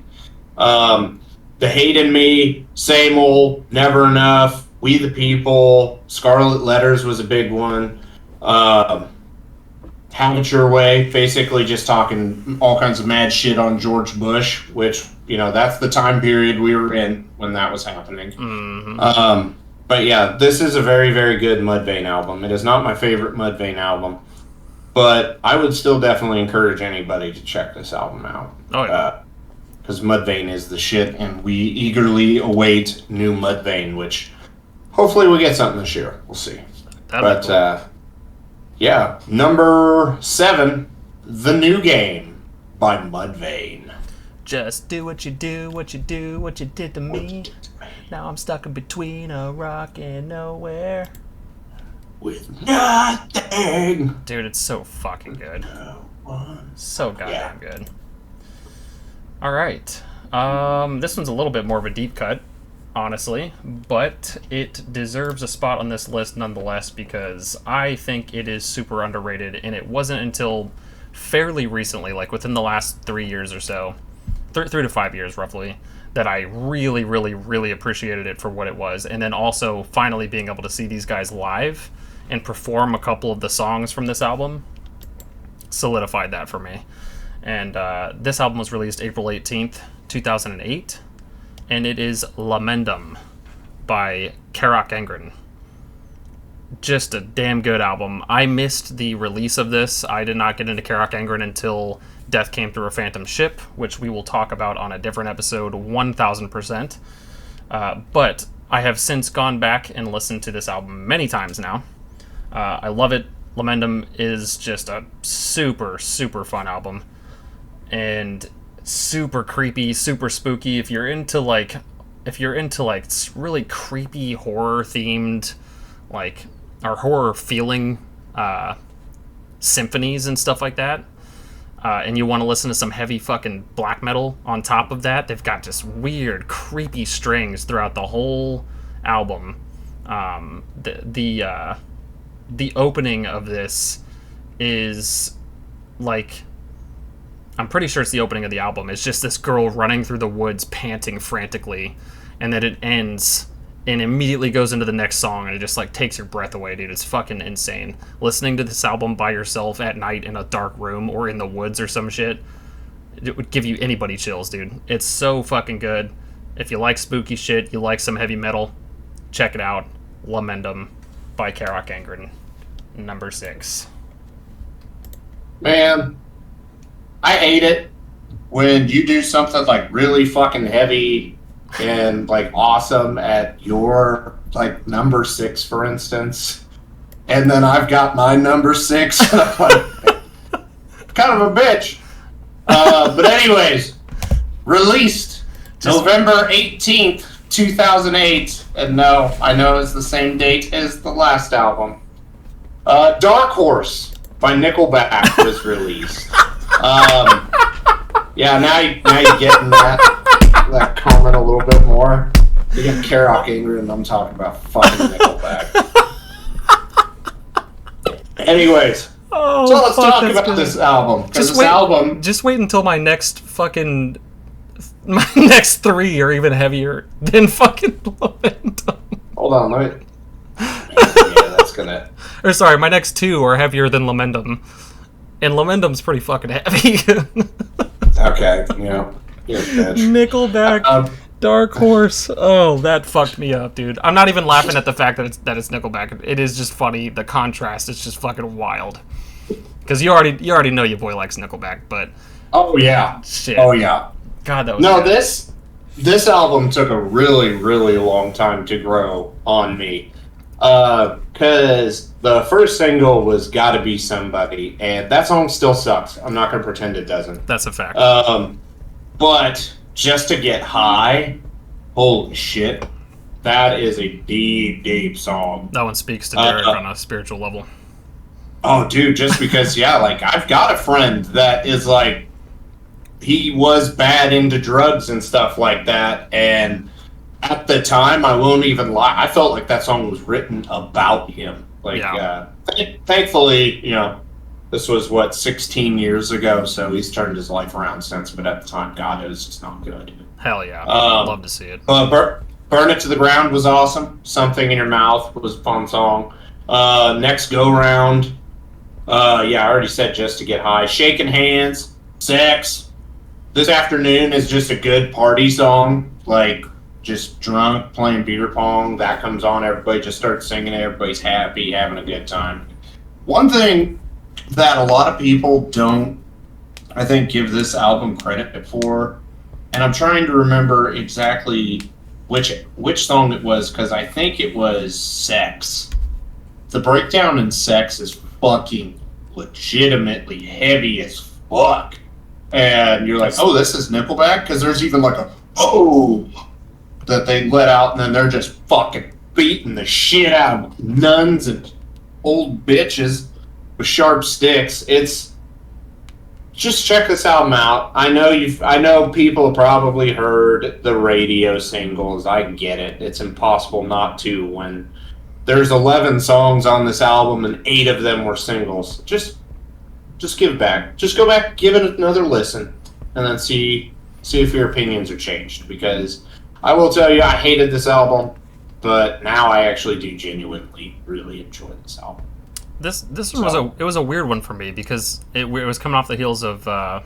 The Hate in Me, Same Old, Never Enough, We the People, Scarlet Letters was a big one. Have It Your Way, basically just talking all kinds of mad shit on George Bush, which, you know, that's the time period we were in when that was happening. Mm-hmm. But yeah, this is a very, very good Mudvayne album. It is not my favorite Mudvayne album, but I would still definitely encourage anybody to check this album out. Oh, yeah. Because Mudvayne is the shit, and we eagerly await new Mudvayne, which hopefully we'll get something this year. We'll see. That'd be cool. Yeah, number 7, The New Game by Mudvayne. Just do what you do, what you do, what you did to me. Now I'm stuck in between a rock and nowhere. With nothing. Dude, it's so fucking good. So goddamn good. All right. This one's a little bit more of a deep cut, honestly, but it deserves a spot on this list nonetheless because I think it is super underrated, and it wasn't until fairly recently, like within the last 3 years or so, 3 to 5 years roughly, that I really, really, really appreciated it for what it was. And then also finally being able to see these guys live and perform a couple of the songs from this album solidified that for me. And this album was released April 18th, 2008, and it is Lamendum by Karak Angren. just a damn good album. I missed the release of this. I did not get into Karak Angren until Death Came Through a Phantom Ship, which we will talk about on a different episode 1000%. But I have since gone back and listened to this album many times now. I love it. Lamendum is just a super, super fun album. And super creepy, super spooky. If you're into like really creepy horror themed, like, or horror feeling symphonies and stuff like that, and you want to listen to some heavy fucking black metal on top of that, they've got just weird, creepy strings throughout the whole album. The opening of this is like, I'm pretty sure it's the opening of the album. It's just this girl running through the woods, panting frantically, and then it ends and immediately goes into the next song, and it just like takes your breath away, dude. It's fucking insane. Listening to this album by yourself at night in a dark room or in the woods or some shit, it would give you anybody chills, dude. It's so fucking good. If you like spooky shit, you like some heavy metal, check it out. Lamendum by Karak Angren, number 6. Man, I hate it when you do something like really fucking heavy and like awesome at your like number 6, for instance, and then I've got my number 6. And I'm like, kind of a bitch. But anyways, released November 18th, 2008, and no, I know it's the same date as the last album. Dark Horse by Nickelback was released. Yeah, now you're getting that comment a little bit more. You get Karak Angren, and I'm talking about fucking Nickelback. Anyways, so let's talk about this album. Just wait until my next 3 are even heavier than fucking Lamendum. Hold on, let me. Yeah, that's gonna. Or sorry, my next 2 are heavier than Lamendum, and Lamendum's pretty fucking heavy. Okay, yeah. Nickelback, Dark Horse. Oh, that fucked me up, dude. I'm not even laughing at the fact that it's Nickelback. It is just funny. The contrast is just fucking wild. Because you already know your boy likes Nickelback, but oh yeah, shit. Oh yeah. God, that was this album took a really, really long time to grow on me. Because the first single was Gotta Be Somebody, and that song still sucks. I'm not going to pretend it doesn't. That's a fact. But Just to Get High, holy shit, that is a deep, deep song. That one speaks to Derek on a spiritual level. Oh, dude, just because, yeah, like, I've got a friend that is, like, he was bad into drugs and stuff like that, and at the time, I won't even lie, I felt like that song was written about him. Like, yeah. Thankfully, you know, this was, 16 years ago, so he's turned his life around since, but at the time, God, it was just not good. Hell yeah. I'd love to see it. Burn It to the Ground was awesome. Something in Your Mouth was a fun song. Next Go Round. Yeah, I already said Just to Get High. Shaking Hands. Sex. This Afternoon is just a good party song. Like, just drunk, playing beer pong. That comes on, everybody just starts singing it. Everybody's happy, having a good time. One thing that a lot of people don't, I think, give this album credit for, and I'm trying to remember exactly which song it was, because I think it was Sex. The breakdown in Sex is fucking legitimately heavy as fuck. And you're like, oh, this is Nickelback? Because there's even like a, oh, that they let out, and then they're just fucking beating the shit out of nuns and old bitches with sharp sticks. It's, just check this album out. I know people have probably heard the radio singles. I get it. It's impossible not to when there's 11 songs on this album and 8 of them were singles. Just give it back. Just go back, give it another listen, and then see if your opinions are changed. Because I will tell you, I hated this album, but now I actually do genuinely really enjoy this album. This one was a weird one for me because it was coming off the heels of All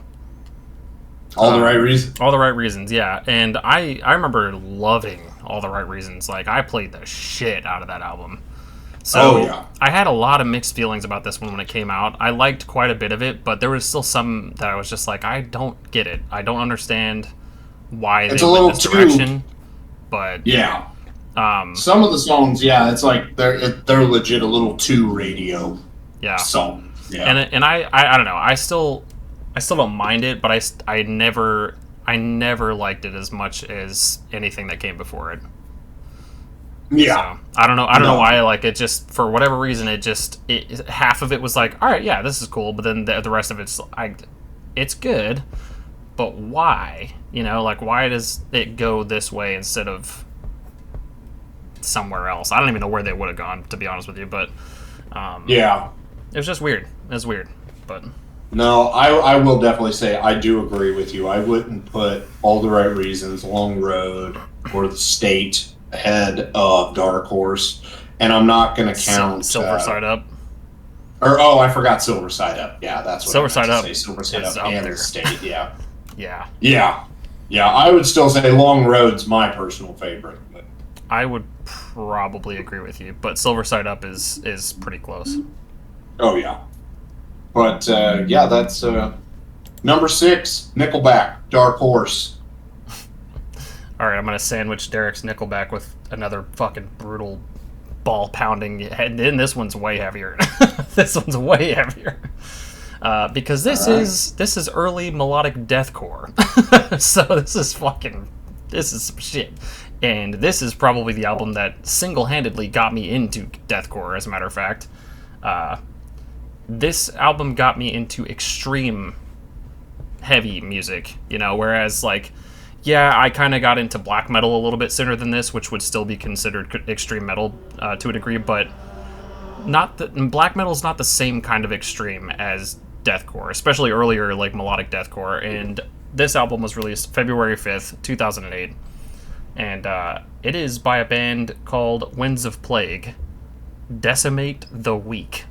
the Right Reasons. All the Right Reasons, yeah. And I remember loving All the Right Reasons. Like, I played the shit out of that album. So I had a lot of mixed feelings about this one when it came out. I liked quite a bit of it, but there was still some that I was just like, I don't get it. I don't understand why they went this direction. But yeah, some of the songs, it's like they're legit a little too radio. Yeah. Song. Yeah. And I don't know. I still don't mind it, but I never liked it as much as anything that came before it. Yeah. So, I don't know why I like it. Just for whatever reason, half of it was like, all right, yeah, this is cool, but then the rest of it's good, but why? Like, why does it go this way instead of somewhere else? I don't even know where they would have gone, to be honest with you, but yeah, it was just weird. It was weird, but no, I will definitely say I do agree with you. I wouldn't put All the Right Reasons, Long Road, or The State ahead of Dark Horse, and I'm not going to count Silver Side Up. I forgot Silver Side Up. Yeah, that's what Silver Side Up. Silver Side Up and The State. Yeah. Yeah. I would still say Long Road's my personal favorite. But I would probably agree with you, but Silver Side Up is pretty close. Oh yeah, but that's number 6, Nickelback, Dark Horse. All right, I'm gonna sandwich Derek's Nickelback with another fucking brutal ball pounding, and then this one's way heavier. This one's way heavier because this is early melodic deathcore. So this is some shit, and this is probably the album that single-handedly got me into deathcore. As a matter of fact, this album got me into extreme heavy music. Whereas like. Yeah, I kind of got into black metal a little bit sooner than this, which would still be considered extreme metal to a degree, but black metal is not the same kind of extreme as deathcore, especially earlier like melodic deathcore. And this album was released February 5th, 2008, and it is by a band called Winds of Plague. Decimate the Weak.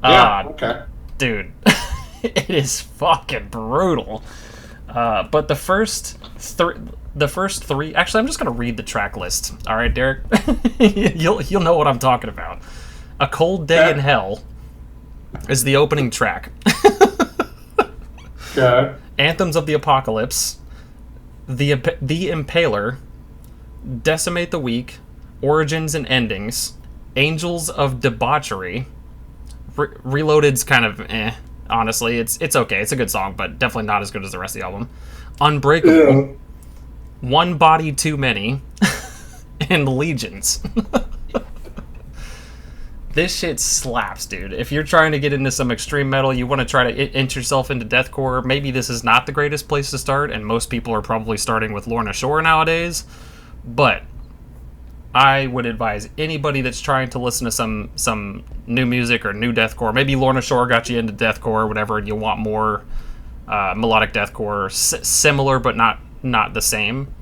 Okay. Dude, it is fucking brutal. But the first three. Actually, I'm just gonna read the track list. All right, Derek, you'll know what I'm talking about. A Cold Day in Hell is the opening track. Okay. Anthems of the Apocalypse, the Impaler, Decimate the Weak, Origins and Endings, Angels of Debauchery. Reloaded's kind of honestly, it's okay. It's a good song, but definitely not as good as the rest of the album. Unbreakable, One Body Too Many, and Legions. This shit slaps, dude. If you're trying to get into some extreme metal, you want to try to inch yourself into deathcore, maybe this is not the greatest place to start, and most people are probably starting with Lorna Shore nowadays, but I would advise anybody that's trying to listen to some new music or new deathcore. Maybe Lorna Shore got you into deathcore or whatever, and you want more melodic deathcore, similar but not the same.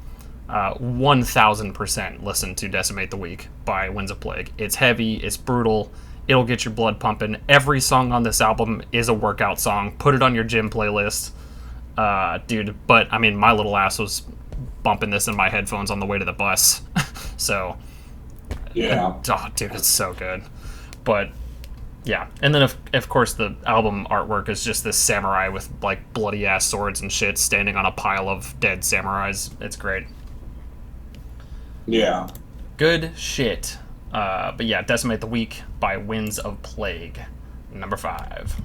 1000% listen to Decimate the Weak by Winds of Plague. It's heavy, it's brutal, it'll get your blood pumping. Every song on this album is a workout song. Put it on your gym playlist, dude. But I mean, my little ass was bumping this in my headphones on the way to the bus. So yeah, oh, dude, it's so good. But yeah, and then of course the album artwork is just this samurai with like bloody ass swords and shit standing on a pile of dead samurais. It's great. Yeah, good shit. But yeah, Decimate the Weak by Winds of Plague, number 5.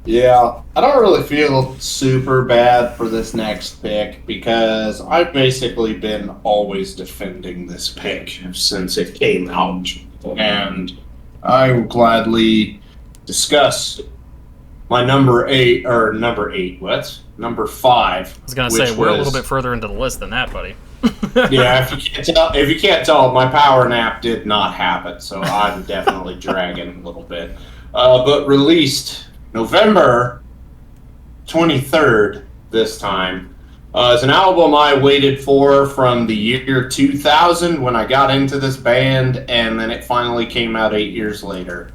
Yeah, I don't really feel super bad for this next pick because I've basically been always defending this pick since it came out. And I will gladly discuss my number 5. I was going to say, we're a little bit further into the list than that, buddy. Yeah, if you can't tell, my power nap did not happen, so I'm definitely dragging a little bit. But released November 23rd this time. It's an album I waited for from the year 2000 when I got into this band, and then it finally came out 8 years later.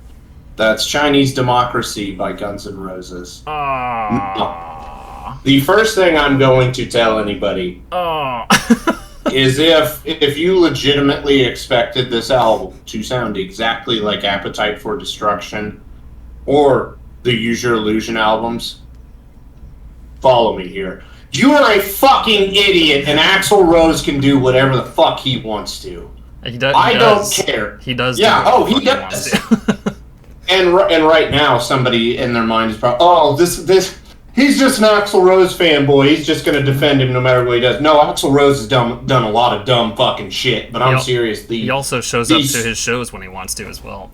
That's Chinese Democracy by Guns N' Roses. Aww. The first thing I'm going to tell anybody is if you legitimately expected this album to sound exactly like Appetite for Destruction or the Use Your Illusion albums, follow me here. You are a fucking idiot, and Axl Rose can do whatever the fuck he wants to. He does. I don't care. He does. Yeah. Oh, he does. And right now, somebody in their mind is probably, this. He's just an Axl Rose fanboy. He's just going to defend him no matter what he does. No, Axl Rose has done a lot of dumb fucking shit, but I'm serious. He also shows up to his shows when he wants to as well.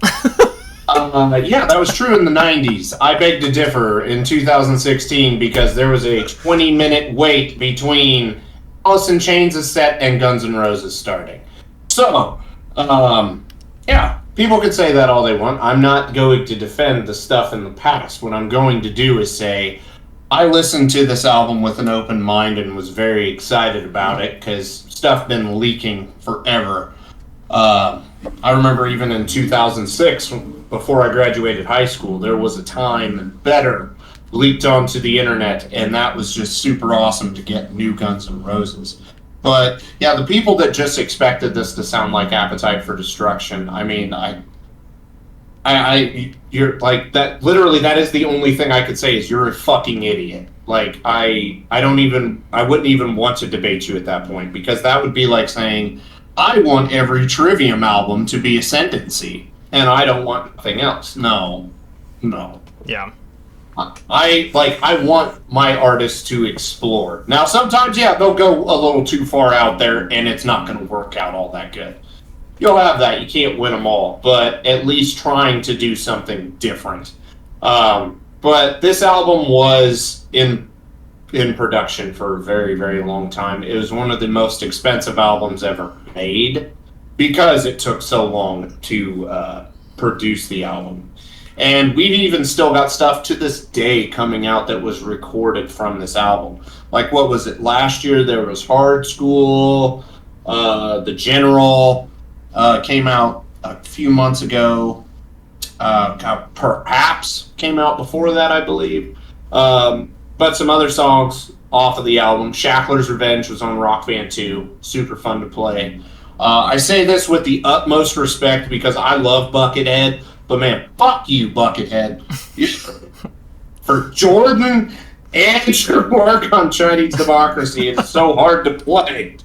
Yeah, that was true in the 90s. I beg to differ in 2016 because there was a 20-minute wait between Alice in Chains' set and Guns N' Roses starting. So, yeah, people could say that all they want. I'm not going to defend the stuff in the past. What I'm going to do is say, I listened to this album with an open mind and was very excited about it because stuff been leaking forever. I remember even in 2006, before I graduated high school, there was a time Better leaked onto the internet, and that was just super awesome to get new Guns N' Roses. But yeah, the people that just expected this to sound like Appetite for Destruction, I mean, you're like that. Literally, that is the only thing I could say is you're a fucking idiot. Like I wouldn't even want to debate you at that point because that would be like saying I want every Trivium album to be Ascendancy, and I don't want nothing else. No. Yeah. I want my artists to explore. Now, sometimes, yeah, they'll go a little too far out there, and it's not going to work out all that good. You'll have that. You can't win them all, but at least trying to do something different. But this album was in production for a very, very long time. It was one of the most expensive albums ever made because it took so long to produce the album. And we've even still got stuff to this day coming out that was recorded from this album. Like, what was it? Last year there was Hard School, The General came out a few months ago. Perhaps came out before that, I believe. But some other songs off of the album. Shackler's Revenge was on Rock Band 2. Super fun to play. I say this with the utmost respect because I love Buckethead. But man, fuck you, Buckethead. For Jordan and your work on Chinese Democracy, it's so hard to play.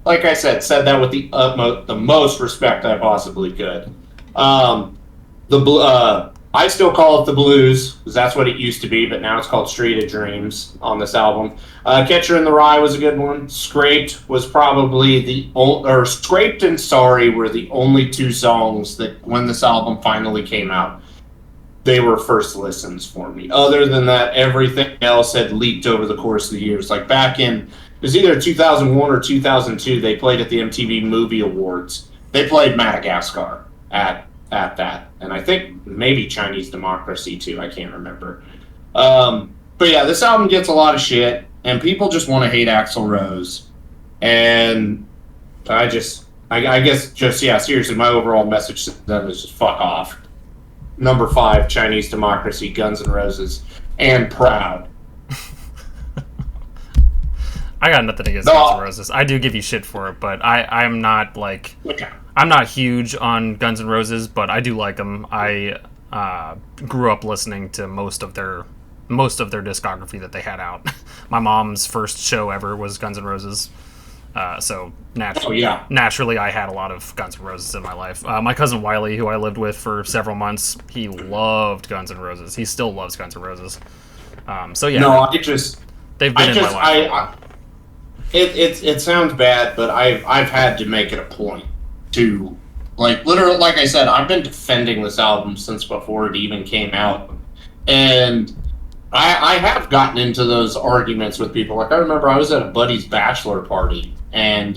Like I said that with the most respect I possibly could. I still call it the blues, because that's what it used to be, but now it's called Street of Dreams on this album. Catcher in the Rye was a good one. Scraped was probably Scraped and Sorry were the only two songs that, when this album finally came out, they were first listens for me. Other than that, everything else had leaked over the course of the years. Like back in, it was either 2001 or 2002, they played at the MTV Movie Awards. They played Madagascar at that, and I think maybe Chinese Democracy too. I can't remember. But yeah, this album gets a lot of shit, and people just want to hate Axl Rose. And I guess seriously, my overall message to them is just fuck off. Number 5, Chinese Democracy, Guns N' Roses, and Proud. I got nothing against Guns N' Roses. I do give you shit for it, but I'm not like. Okay. I'm not huge on Guns N' Roses, but I do like them. I grew up listening to most of their discography that they had out. My mom's first show ever was Guns N' Roses, so naturally I had a lot of Guns N' Roses in my life. My cousin Wiley, who I lived with for several months, he loved Guns N' Roses. He still loves Guns N' Roses. So yeah, no, they've been in my life. It sounds bad, but I've had to make it a point to, like, literally, like I said, I've been defending this album since before it even came out, and I have gotten into those arguments with people. Like, I remember I was at a buddy's bachelor party, and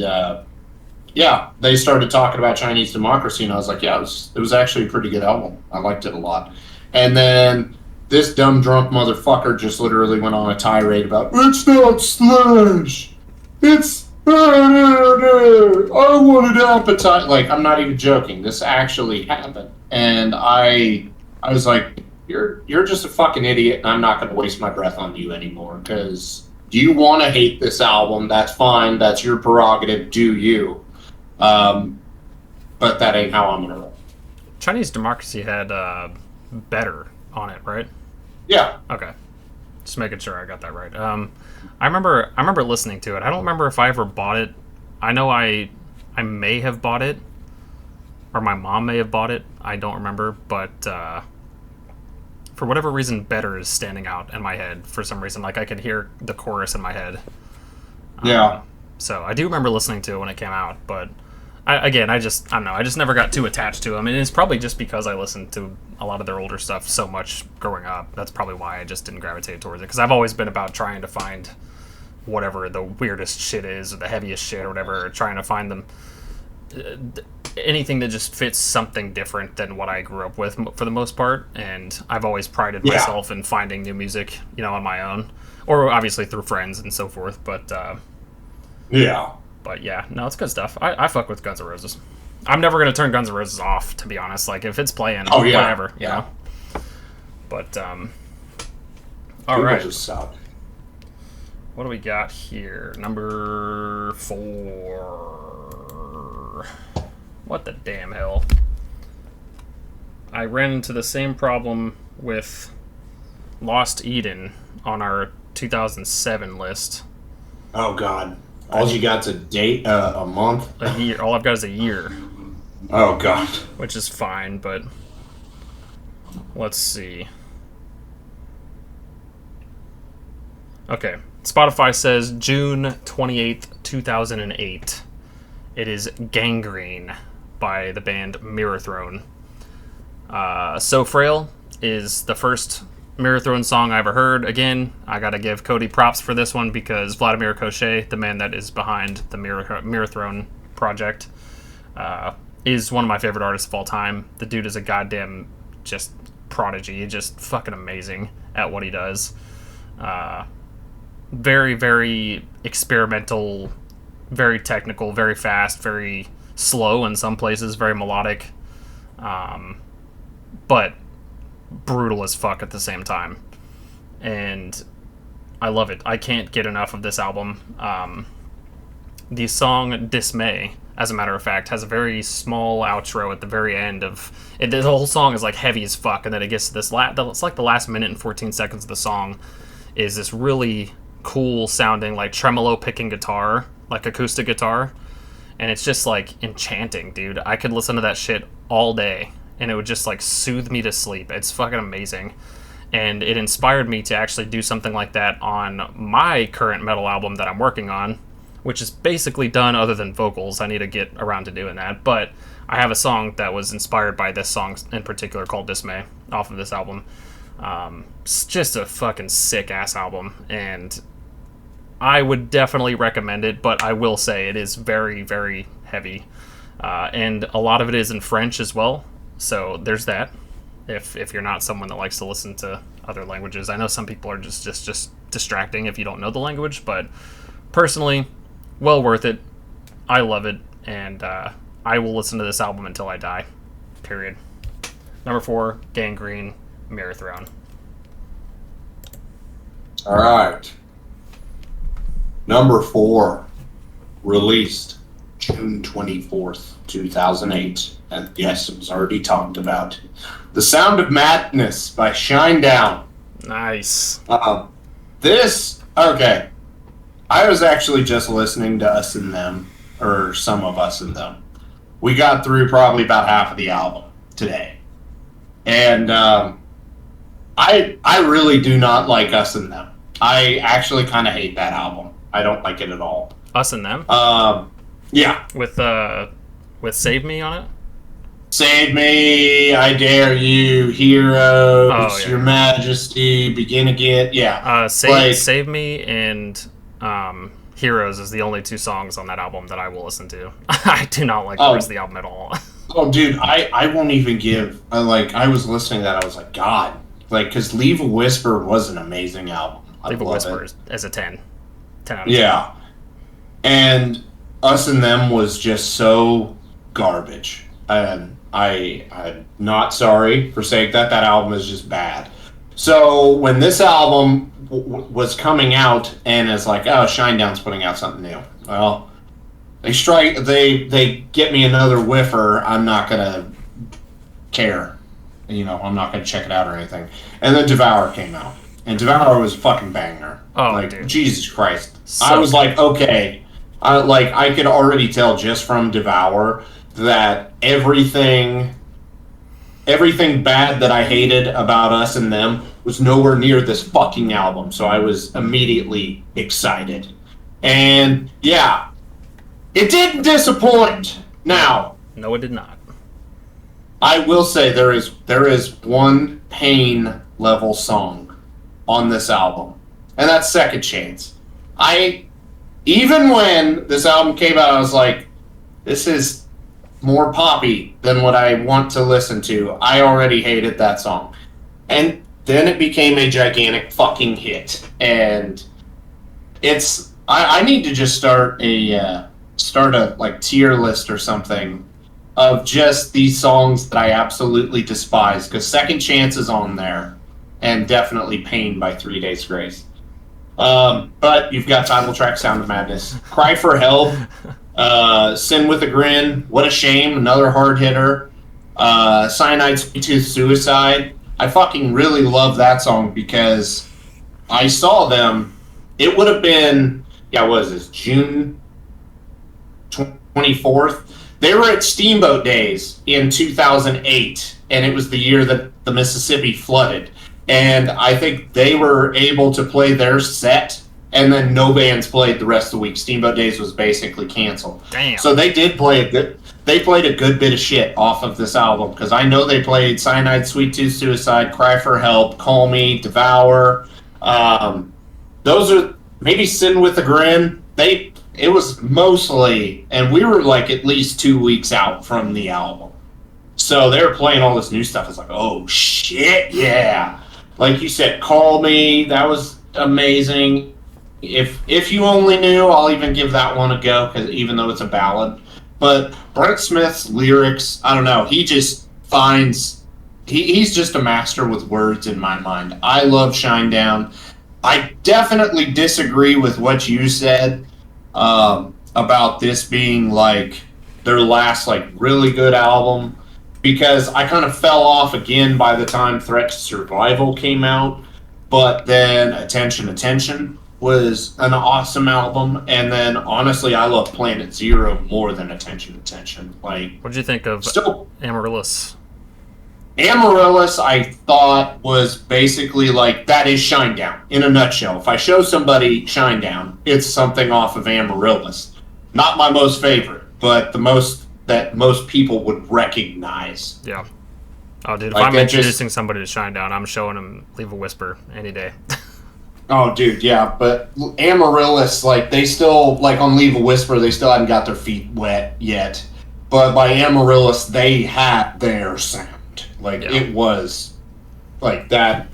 they started talking about Chinese Democracy, and I was like, yeah, it was actually a pretty good album. I liked it a lot. And then this dumb drunk motherfucker just literally went on a tirade about, it's not Slash, it's I wanted Appetite. Like, I'm not even joking. This actually happened. And I was like, you're just a fucking idiot, and I'm not going to waste my breath on you anymore, because Do you want to hate this album? That's fine. That's your prerogative. Do you? But that ain't how I'm gonna roll. Chinese Democracy had Better on it, right? Yeah. Okay. Just making sure I got that right. I remember listening to it. I don't remember if I ever bought it. I know I may have bought it, or my mom may have bought it. I don't remember, but for whatever reason, Better is standing out in my head for some reason. Like I could hear the chorus in my head. Yeah. So I do remember listening to it when it came out, but I don't know. I just never got too attached to them, and it's probably just because I listened to a lot of their older stuff so much growing up. That's probably why I just didn't gravitate towards it, because I've always been about trying to find whatever the weirdest shit is, or the heaviest shit, or whatever, or trying to find them anything that just fits something different than what I grew up with for the most part. And I've always prided myself in finding new music, on my own, or obviously through friends and so forth. But yeah, no, it's good stuff. I fuck with Guns N' Roses. I'm never gonna turn Guns N' Roses off, to be honest. Like if it's playing, whatever, you know. But all right. What do we got here? Number 4. What the damn hell? I ran into the same problem with Lost Eden on our 2007 list. Oh God! All you got's a date, a month, a year. All I've got is a year. Oh God! Which is fine, but let's see. Okay, Spotify says June 28th, 2008. It is Gangrene by the band Mirror Throne. So Frail is the first Mirror Throne song I ever heard. Again, I gotta give Cody props for this one, because Vladimir Cochet, the man that is behind the Mirror Throne project, is one of my favorite artists of all time. The dude is a goddamn just prodigy. He's just fucking amazing at what he does. Very, very experimental, very technical, very fast, very slow in some places, very melodic, but brutal as fuck at the same time. And I love it. I can't get enough of this album. The song Dismay, as a matter of fact, has a very small outro at the very end of it. The whole song is like heavy as fuck, and then it gets to this it's like the last minute and 14 seconds of the song is this really cool sounding like tremolo picking guitar, like acoustic guitar, and it's just like enchanting, dude. I could listen to that shit all day and it would just like soothe me to sleep. It's fucking amazing. And it inspired me to actually do something like that on my current metal album that I'm working on, which is basically done other than vocals. I need to get around to doing that, but I have a song that was inspired by this song in particular called Dismay off of this album. It's just a fucking sick ass album, and I would definitely recommend it, but I will say it is very, very heavy, and a lot of it is in French as well, so there's that. If you're not someone that likes to listen to other languages, I know some people are just distracting if you don't know the language, but personally, well worth it. I love it, and I will listen to this album until I die, period. Number 4, Gangrene, Mirror Throne. All right. Number 4, released June 24th, 2008. And yes, it was already talked about. The Sound of Madness by Shinedown. Nice. Okay. I was actually just listening to Us and Them, or some of Us and Them. We got through probably about half of the album today. And I really do not like Us and Them. I actually kind of hate that album. I don't like it at all. Us and Them? Yeah. With Save Me on it? Save me, I dare you, heroes, your majesty, begin again. Yeah. Save Me and Heroes is the only 2 songs on that album that I will listen to. I do not like the rest of the album at all. Oh, dude, I won't even give. I was listening to that, I was like, God. Because Leave a Whisper was an amazing album. Leave a Whisper as a 10. 10 out of 10. Yeah. And Us and Them was just so garbage. And I'm not sorry for saying that. That album is just bad. So when this album was coming out, and it's like, oh, Shinedown's putting out something new. Well, they get me another whiffer. I'm not gonna care. I'm not gonna check it out or anything. And then Devour came out, and Devour was a fucking banger. Oh, like, dude. Jesus Christ! So I was like, okay, I could already tell just from Devour that everything bad that I hated about Us and Them was nowhere near this fucking album. So I was immediately excited. And yeah, it didn't disappoint. Now, no, it did not. I will say there is one pain level song on this album, and that's Second Chance. Even when this album came out, I was like, this is more poppy than what I want to listen to. I already hated that song. And then it became a gigantic fucking hit. And I need to just start a like tier list or something of just these songs that I absolutely despise, because Second Chance is on there, and definitely Pain by 3 Days Grace. But you've got title track Sound of Madness, Cry for Help, Sin with a Grin, What a Shame, another hard hitter, Cyanide Sweet Tooth Suicide. I fucking really love that song because I saw them. It would have been, what is this, June 24th? They were at Steamboat Days in 2008, and it was the year that the Mississippi flooded. And I think they were able to play their set, and then no bands played the rest of the week. Steamboat Days was basically canceled. Damn. So they did play they played a good bit of shit off of this album, because I know they played Cyanide, Sweet Tooth Suicide, Cry for Help, Call Me, Devour. Those are maybe Sin with a Grin. It was mostly, and we were like at least 2 weeks out from the album. So they were playing all this new stuff. It's like, oh shit, yeah. Like you said, Call Me, that was amazing. If you only knew, I'll even give that one a go, because even though it's a ballad. But Brent Smith's lyrics, I don't know, he just finds, he's just a master with words in my mind. I love Shinedown. I definitely disagree with what you said about this being like their last like really good album, because I kind of fell off again by the time Threat to Survival came out. But then Attention was an awesome album, and then honestly I love Planet Zero more than Attention. Like, what did you think of Amaryllis? Amaryllis, I thought, was basically like, that is Shinedown in a nutshell. If I show somebody Shinedown, it's something off of Amaryllis. Not my most favorite, but the most that most people would recognize. Yeah. Oh, dude, if like, I'm introducing somebody to Shinedown, I'm showing them Leave a Whisper any day. Oh, dude, yeah, but Amaryllis, like, they still, like, on Leave a Whisper, they still hadn't got their feet wet yet. But by Amaryllis, they had their sound. Like, It was like that.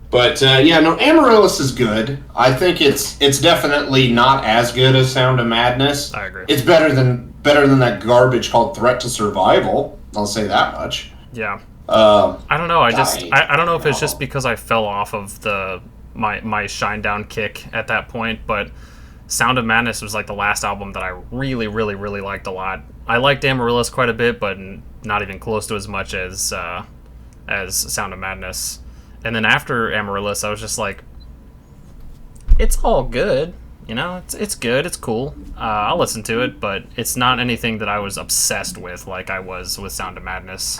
But, Amaryllis is good. I think it's definitely not as good as Sound of Madness. I agree. It's better than that garbage called Threat to Survival. I'll say that much. Yeah. I don't know. I don't know if it's just because I fell off of my Shinedown kick at that point, but Sound of Madness was like the last album that I really, really, really liked a lot. I liked Amaryllis quite a bit, but not even close to as much as Sound of Madness. And then after Amaryllis, I was just like, it's all good. It's good. It's cool. I'll listen to it, but it's not anything that I was obsessed with like I was with Sound of Madness,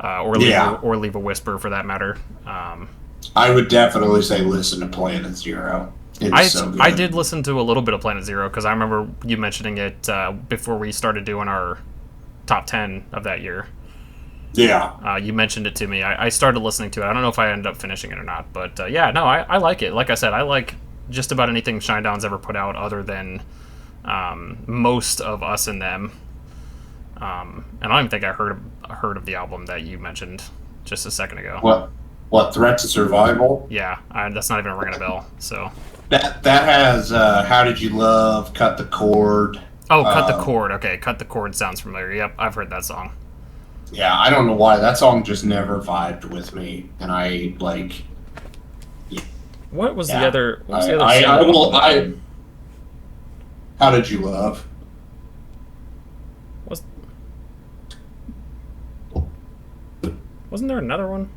or Leave a Whisper for that matter. I would definitely say listen to Planet Zero. I did listen to a little bit of Planet Zero because I remember you mentioning it before we started doing our top 10 of that year. Yeah. You mentioned it to me. I started listening to it. I don't know if I ended up finishing it or not, but I like it. Like I said, I like just about anything Shinedown's ever put out other than most of Us and Them. And I don't even think I heard of the album that you mentioned just a second ago. What, Threat to Survival? Yeah, that's not even ringing a bell. So that has How Did You Love, Cut the Cord. Oh, Cut the Cord. Okay, Cut the Cord sounds familiar. Yep, I've heard that song. Yeah, I don't know why. That song just never vibed with me. And What was Yeah. the other? What was the other? I single? will. How did you love? Was wasn't there another one?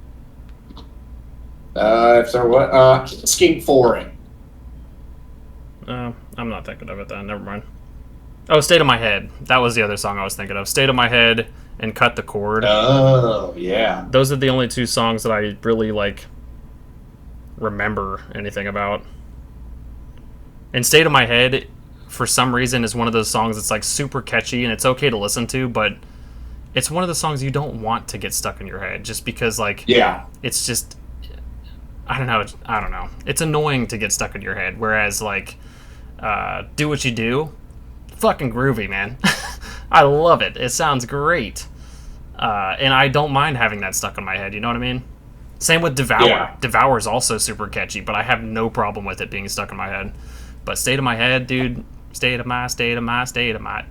If there what? Asking for it. I'm not thinking of it then. Never mind. Oh, State of My Head. That was the other song I was thinking of. State of My Head and Cut the Cord. Oh, yeah. Those are the only two songs that I really, like, remember anything about. And State of My Head, for some reason, is one of those songs that's, like, super catchy and it's okay to listen to, but it's one of the songs you don't want to get stuck in your head just because, like, Yeah. it's just... I don't know. It's annoying to get stuck in your head, whereas, like, Do What You Do, fucking groovy, man. I love it. It sounds great. And I don't mind having that stuck in my head, you know what I mean? Same with Devour. Yeah. Devour is also super catchy, but I have no problem with it being stuck in my head. But State of My Head, dude, state of my.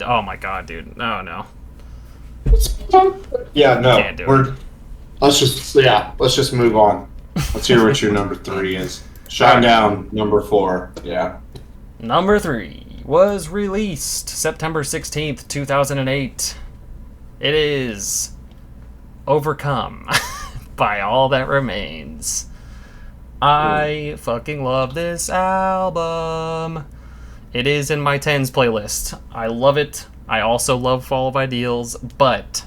Oh my god, dude. No. Yeah, no. Can't do it. Let's just move on. Let's hear what your number 3 is. Shine Down, number 4. Yeah. Number 3 was released September 16th, 2008. It is Overcome by All That Remains. I fucking love this album. It is in my 10s playlist. I love it. I also love Fall of Ideals, but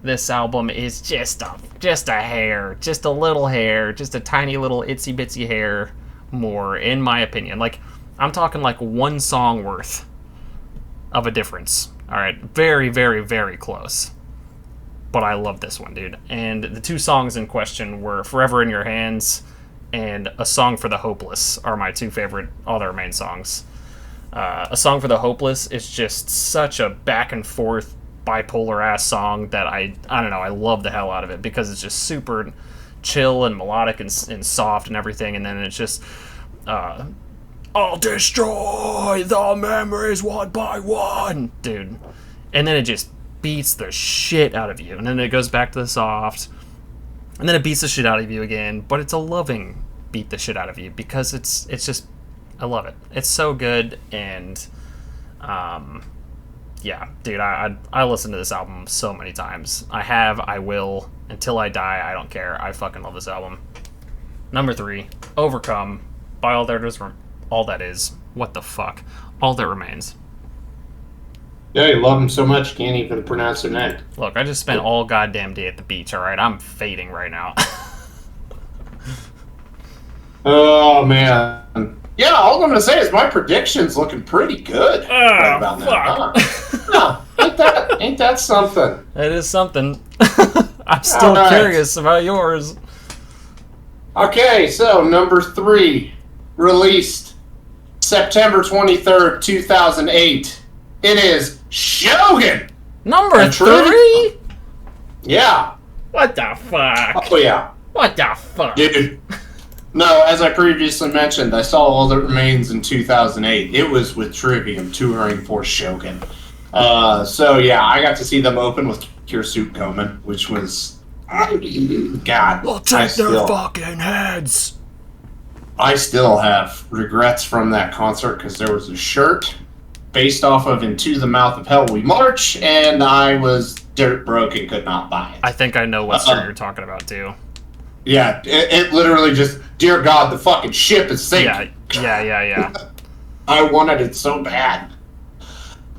this album is just a hair, just a little hair, just a tiny little itsy bitsy hair more, in my opinion. Like, I'm talking like one song worth of a difference. All right, very, very, very close. But I love this one, dude. And the two songs in question were Forever in Your Hands and A Song for the Hopeless are my two favorite All That Remains songs. A Song for the Hopeless is just such a back and forth bipolar ass song that I don't know, I love the hell out of it because it's just super chill and melodic and soft and everything, and then it's just I'll destroy the memories one by one, dude. And then it just beats the shit out of you, and then it goes back to the soft, and then it beats the shit out of you again, but it's a loving beat the shit out of you because it's just, I love it. It's so good, and yeah, dude, I listen to this album so many times. I will, until I die, I don't care. I fucking love this album. Number 3, Overcome by All That Is. What the fuck? All That Remains. Yeah, you love them so much you can't even pronounce their name. Look, I just spent all goddamn day at the beach, alright? I'm fading right now. Oh, man. Yeah, all I'm going to say is my prediction's looking pretty good right about now. Huh? Ain't that something? It is something. I'm still All right. curious about yours. Okay, so number 3, released September 23rd, 2008. It is Shogun. Number And truly- 3? Yeah. What the fuck? Oh, yeah. What the fuck? Dude. No, as I previously mentioned, I saw All That Remains in 2008. It was with Trivium touring for Shogun. So, yeah, I got to see them open with Kirsuit Komen, which was... God. We'll take their fucking heads. I still have regrets from that concert because there was a shirt based off of Into the Mouth of Hell We March, and I was dirt broke and could not buy it. I think I know what shirt you're talking about, too. Yeah, it literally just, dear God, the fucking ship is sinking. Yeah. I wanted it so bad.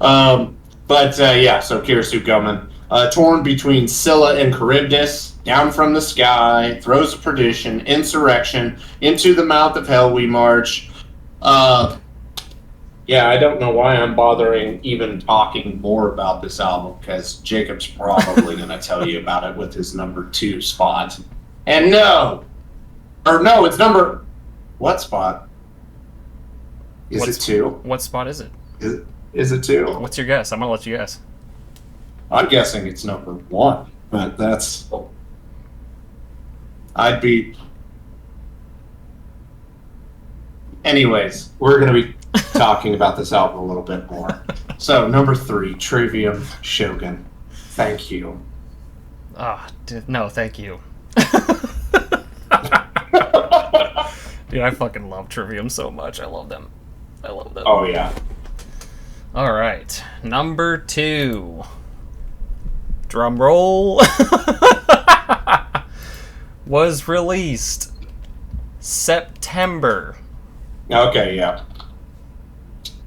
Yeah, so Kirisuke Gomen. Torn between Scylla and Charybdis, Down from the Sky, Throes of Perdition, Insurrection, Into the Mouth of Hell We March. Yeah, I don't know why I'm bothering even talking more about this album, because Jacob's probably going to tell you about it with his number 2 spot. And it's number... What spot? Is it 2? What spot is it? Is it 2? What's your guess? I'm gonna let you guess. I'm guessing it's number 1, but that's... I'd be... Anyways, we're going to be talking about this album a little bit more. So, number 3, Trivium Shogun. Thank you. No, thank you. Dude, I fucking love Trivium so much. I love them. I love them. Oh, yeah. All right. Number 2. Drum roll. Was released September. Okay, yeah.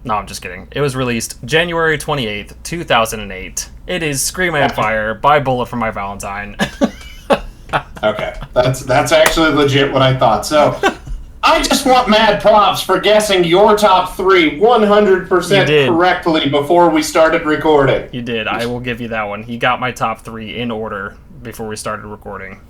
No, I'm just kidding. It was released January 28th, 2008. It is Scream and Fire by Bullet for My Valentine. Okay, that's actually legit what I thought. So, I just want mad props for guessing your top 3 100% correctly before we started recording. You did. I will give you that one. He got my top 3 in order before we started recording.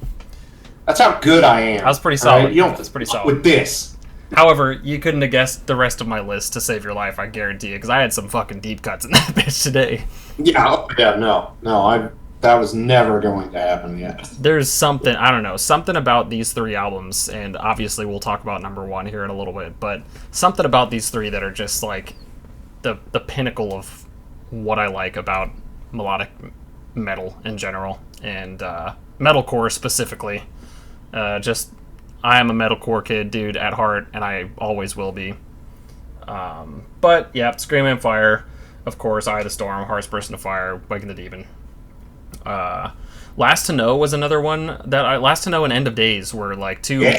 That's how good I am. That was pretty solid. Right? You don't That's pretty solid. with this. However, you couldn't have guessed the rest of my list to save your life, I guarantee you, because I had some fucking deep cuts in that bitch today. Yeah, no, that was never going to happen yet. There's something, I don't know, something about these 3 albums, and obviously we'll talk about number 1 here in a little bit, but something about these 3 that are just like the pinnacle of what I like about melodic metal in general, and metalcore specifically. I am a metalcore kid, dude, at heart, and I always will be. But, yeah, Scream and Fire, of course, Eye of the Storm, Hearts Burst into Fire, Waking the Demon. Last to Know was another one that Last to Know and End of Days were, like, 2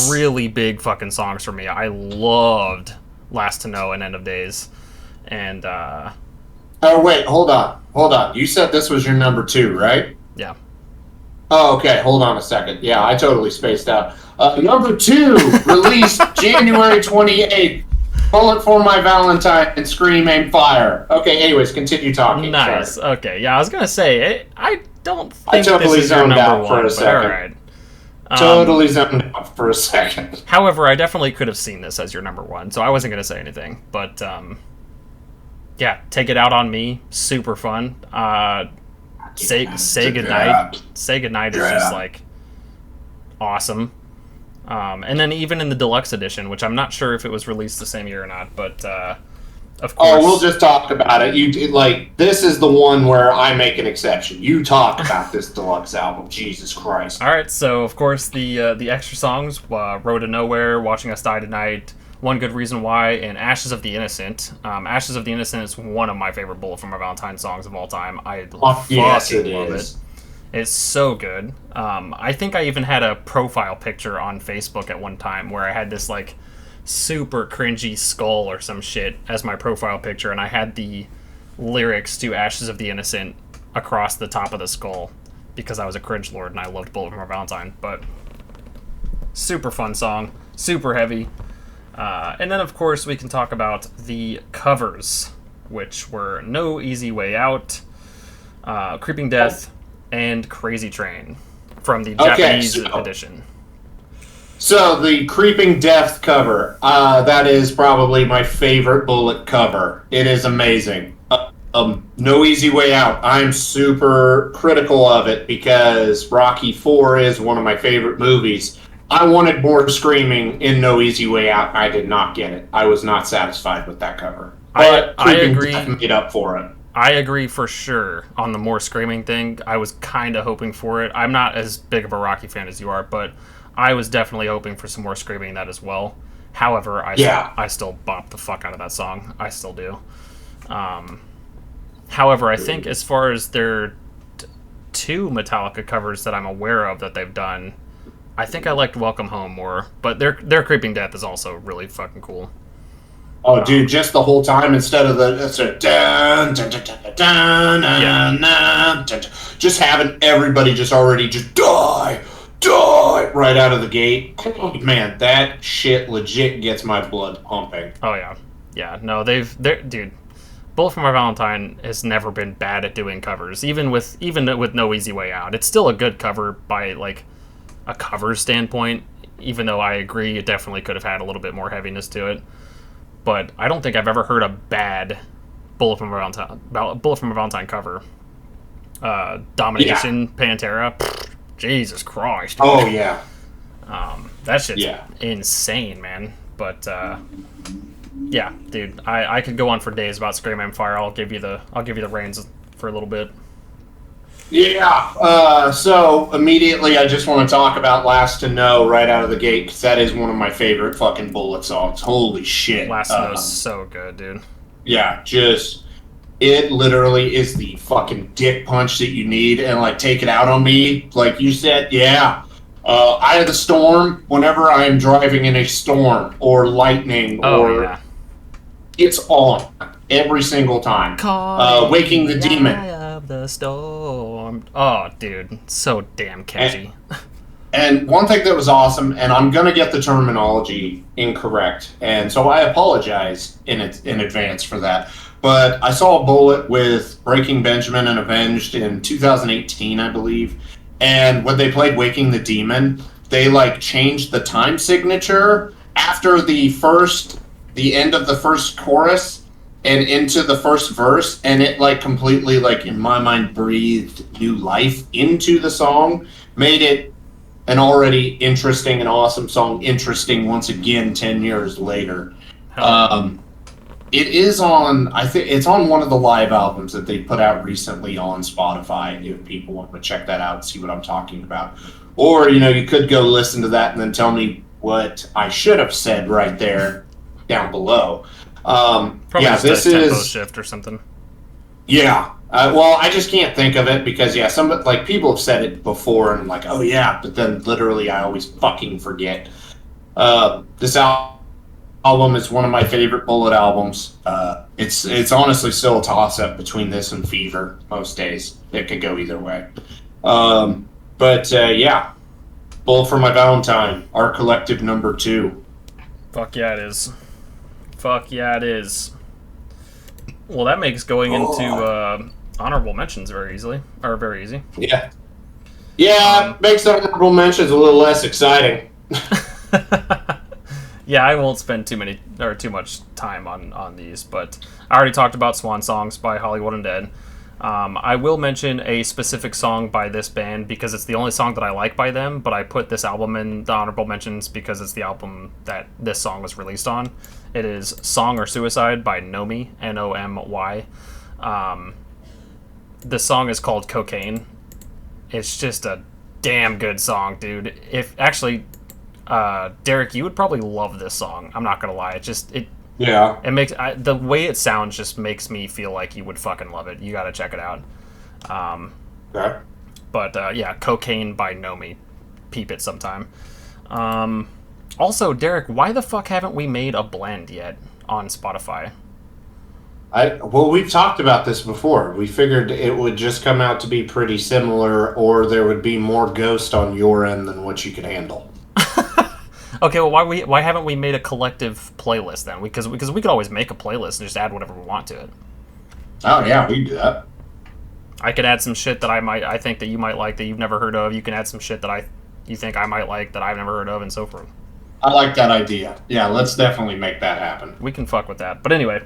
really big fucking songs for me. I loved Last to Know and End of Days. And, Oh, wait, hold on. You said this was your number 2, right? Yeah. Oh, okay, hold on a second. Yeah, I totally spaced out. Number 2, released January 28th. Bullet for My Valentine and Scream Aim Fire. Okay, anyways, continue talking. Nice. Sorry. Okay, yeah, I was gonna say, I don't think I totally this is your zoned number out 1, for a but second. alright. Totally zoned out for a second. However, I definitely could have seen this as your number 1, so I wasn't gonna say anything. But, yeah, Take It Out on Me, super fun. Say Goodnight. Say Goodnight is just, like, awesome. And then even in the deluxe edition, which I'm not sure if it was released the same year or not, but of course. Oh, we'll just talk about it. This is the one where I make an exception. You talk about this deluxe album. Jesus Christ. All right, so of course the extra songs, Road to Nowhere, Watching Us Die Tonight, One Good Reason Why, and Ashes of the Innocent. Ashes of the Innocent is one of my favorite Bullet for My Valentine songs of all time. I fucking love it. It's so good. I think I even had a profile picture on Facebook at one time where I had this, like, super cringy skull or some shit as my profile picture, and I had the lyrics to Ashes of the Innocent across the top of the skull because I was a cringe lord and I loved Bullet for My Valentine. But super fun song, super heavy. And then, of course, we can talk about the covers, which were No Easy Way Out, Creeping Death, and Crazy Train from the Japanese edition. So the Creeping Death cover, that is probably my favorite Bullet cover. It is amazing. No Easy Way Out. I'm super critical of it because Rocky IV is one of my favorite movies. I wanted more screaming in No Easy Way Out. I did not get it. I was not satisfied with that cover. But I agree. Death made up for it. I agree for sure on the more screaming thing. I was kind of hoping for it. I'm not as big of a Rocky fan as you are, but I was definitely hoping for some more screaming in that as well. However, I still bop the fuck out of that song. I still do. However, I think as far as their 2 Metallica covers that I'm aware of that they've done, I think I liked Welcome Home more, but their Creeping Death is also really fucking cool. Oh, dude, just the whole time instead of the dun, dun, dun, dun, dun, dun, dun, dun, just having everybody just already just die right out of the gate. Man, that shit legit gets my blood pumping. Oh yeah. No, dude. Bullet for My Valentine has never been bad at doing covers, even with No Easy Way Out. It's still a good cover by, like, a cover standpoint, even though I agree it definitely could have had a little bit more heaviness to it. But I don't think I've ever heard a bad Bullet for My Valentine cover. Domination, Pantera, Jesus Christ. Oh yeah. That shit's insane, man. But yeah, dude, I could go on for days about Scream and Fire. I'll give you the reins for a little bit. Yeah. So immediately, I just want to talk about "Last to Know" right out of the gate because that is one of my favorite fucking Bullet songs. Holy shit! Last to Know is so good, dude. Yeah, just it literally is the fucking dick punch that you need, and like take it out on me, like you said. Yeah. Eye of the Storm. Whenever I am driving in a storm or lightning, or it's on every single time. Waking the Demon. Eye of the Storm. Oh, dude, so damn catchy. And one thing that was awesome, and I'm gonna get the terminology incorrect, and so I apologize in advance for that. But I saw a Bullet with Breaking Benjamin and Avenged in 2018, I believe. And when they played Waking the Demon, they like changed the time signature after the end of the first chorus and into the first verse, and it like completely, like in my mind, breathed new life into the song, made it an already interesting and awesome song interesting once again 10 years later. It is on, I think it's on one of the live albums that they put out recently on Spotify, if people want to check that out and see what I'm talking about. Or, you could go listen to that and then tell me what I should have said right there down below. Probably just this a tempo is shift or something. Yeah. Well, I just can't think of it because, like, people have said it before and I'm like, oh yeah, but then literally I always fucking forget. This album is one of my favorite Bullet albums. It's honestly still a toss-up between this and Fever most days. It could go either way. Yeah. Bullet for My Valentine, our collective number 2. Fuck yeah, it is. Fuck yeah, it is. Well, that makes going into honorable mentions very easy. Yeah. Yeah, makes the honorable mentions a little less exciting. Yeah, I won't spend too much time on these, but I already talked about Swan Songs by Hollywood Undead. I will mention a specific song by this band because it's the only song that I like by them, but I put this album in the honorable mentions because it's the album that this song was released on. It is Song or Suicide by Nomy, Nomy. The song is called Cocaine. It's just a damn good song, dude. Derek, you would probably love this song. I'm not gonna lie. It makes the way it sounds just makes me feel like you would fucking love it. You gotta check it out. Okay. But yeah, Cocaine by Nomy. Peep it sometime. Also, Derek, why the fuck haven't we made a blend yet on Spotify? Well, we've talked about this before. We figured it would just come out to be pretty similar, or there would be more Ghost on your end than what you could handle. Okay, well, why haven't we made a collective playlist then? Because we could always make a playlist and just add whatever we want to it. Oh yeah, we can do that. I could add some shit that I think that you might like that you've never heard of. You can add some shit that you think I might like that I've never heard of, and so forth. I like that idea. Yeah, let's definitely make that happen. We can fuck with that. But anyway,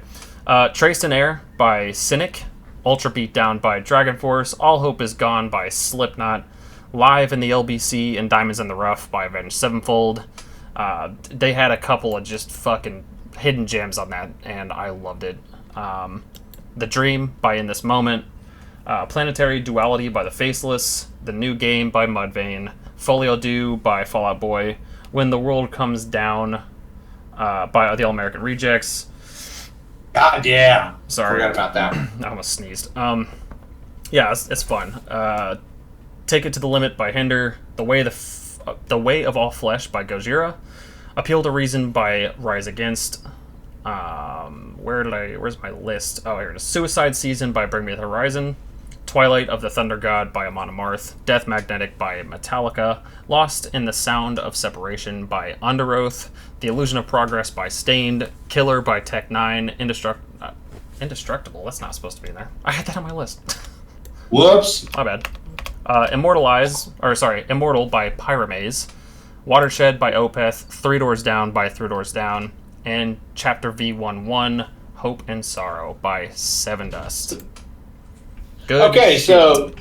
Traced in Air by Cynic, Ultra Beatdown by Dragon Force, All Hope Is Gone by Slipknot, Live in the LBC and Diamonds in the Rough by Avenged Sevenfold. They had a couple of just fucking hidden gems on that, and I loved it. The Dream by In This Moment, Planetary Duality by The Faceless, The New Game by Mudvayne, Folio Dew by Fall Out Boy, When the World Comes Down by The All American Rejects. God, yeah. Sorry. Forgot about that. I almost sneezed. Yeah, it's fun. Take It to the Limit by Hinder, The Way of All Flesh by Gojira, Appeal to Reason by Rise Against. Where's my list? Oh, here it is. Suicide Season by Bring Me the Horizon, Twilight of the Thunder God by Amon Amarth, Death Magnetic by Metallica, Lost in the Sound of Separation by Under Oath, The Illusion of Progress by Stained, Killer by Tech 9, Indestructible, that's not supposed to be in there. I had that on my list. Whoops. My bad. Immortal by Pyramaze, Watershed by Opeth, Three Doors Down by Three Doors Down, and Chapter V11, Hope and Sorrow by Sevendust. Good. Okay, so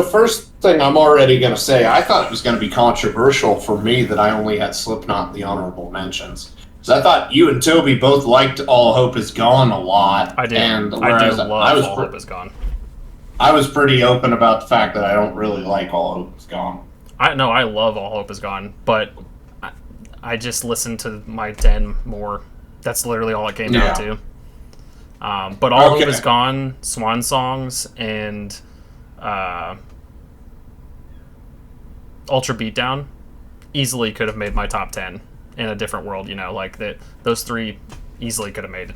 first thing I'm already going to say, I thought it was going to be controversial for me that I only had Slipknot in the honorable mentions. So I thought you and Toby both liked All Hope Is Gone a lot. I did. And I do love All Hope Is Gone. I was pretty open about the fact that I don't really like All Hope Is Gone. I love All Hope Is Gone, but I just listened to my 10 more. That's literally all it came down to. But All Hope Is Gone, Swan Songs, and Ultra Beatdown easily could have made my top 10 in a different world, like that. Those three easily could have made it.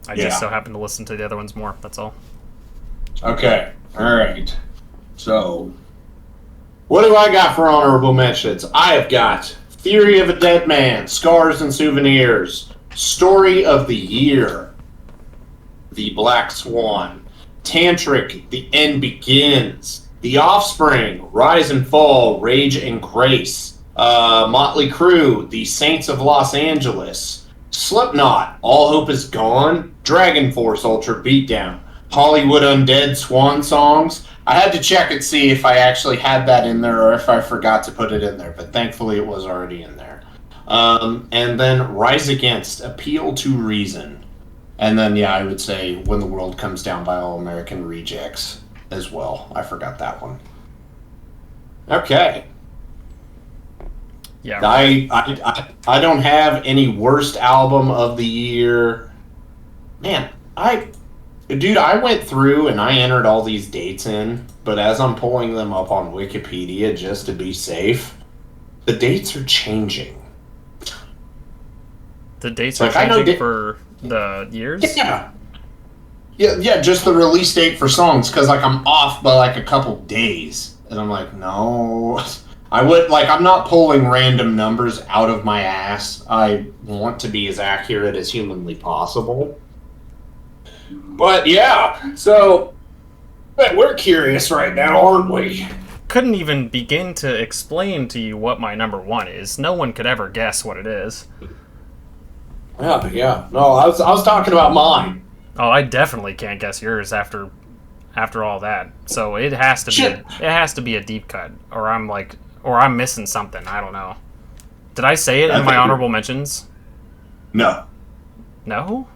I just so happened to listen to the other ones more, that's all. Okay, alright. So, what do I got for honorable mentions? I have got Theory of a Dead Man, Scars and Souvenirs, Story of the Year, The Black Swan, Tantric, The End Begins, The Offspring, Rise and Fall, Rage and Grace, Motley Crue, The Saints of Los Angeles, Slipknot, All Hope Is Gone, Dragon Force Ultra Beatdown, Hollywood Undead, Swan Songs. I had to check and see if I actually had that in there or if I forgot to put it in there, but thankfully it was already in there. And then Rise Against, Appeal to Reason. And then, I would say When the World Comes Down by All American Rejects as well. I forgot that one. Okay. Yeah. I don't have any worst album of the year. Man, I went through and I entered all these dates in, but as I'm pulling them up on Wikipedia just to be safe, the dates are changing. The dates are changing for the years? Yeah. Yeah, just the release date for songs, because I'm off by a couple days. And I'm like, no. I'm not pulling random numbers out of my ass. I want to be as accurate as humanly possible. But so we're curious right now, aren't we? Couldn't even begin to explain to you what my number one is. No one could ever guess what it is. Yeah. No, I was talking about mine. Oh, I definitely can't guess yours after all that. So it has to be a deep cut, or I'm missing something. I don't know. Did I say it in my honorable mentions? No. No?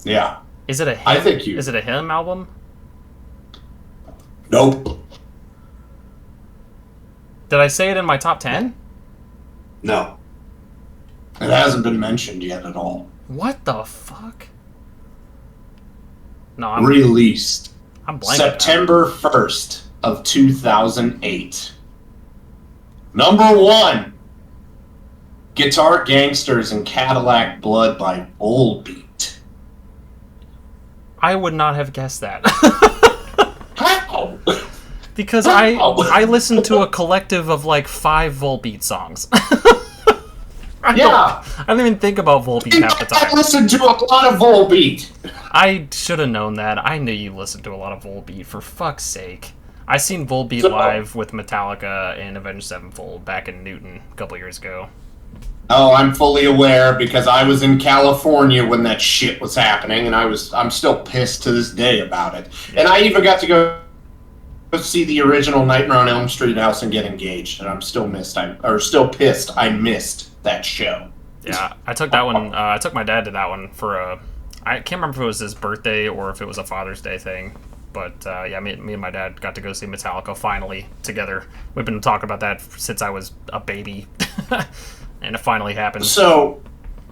Yeah. Is it a hymn? I think you. Is it a hymn album? Nope. Did I say it in my top 10? No. It hasn't been mentioned yet at all. What the fuck? No, I'm released. I'm blanking. September 1st of 2008. Number 1. Guitar Gangsters and Cadillac Blood by Volbeat. I would not have guessed that. How? Because I listened to a collective of 5 Volbeat songs. I don't even think about Volbeat half the time. I listened to a lot of Volbeat. I should have known that. I knew you listened to a lot of Volbeat, for fuck's sake. I seen Volbeat live with Metallica and Avenged Sevenfold back in Newton a couple years ago. Oh, I'm fully aware because I was in California when that shit was happening, and I'm still pissed to this day about it. And I even got to go see the original Nightmare on Elm Street house and get engaged, and I'm still pissed I missed that show. Yeah, I took that one. I took my dad to that one for I can't remember if it was his birthday or if it was a Father's Day thing. But me and my dad got to go see Metallica finally together. We've been talking about that since I was a baby. And it finally happened. So,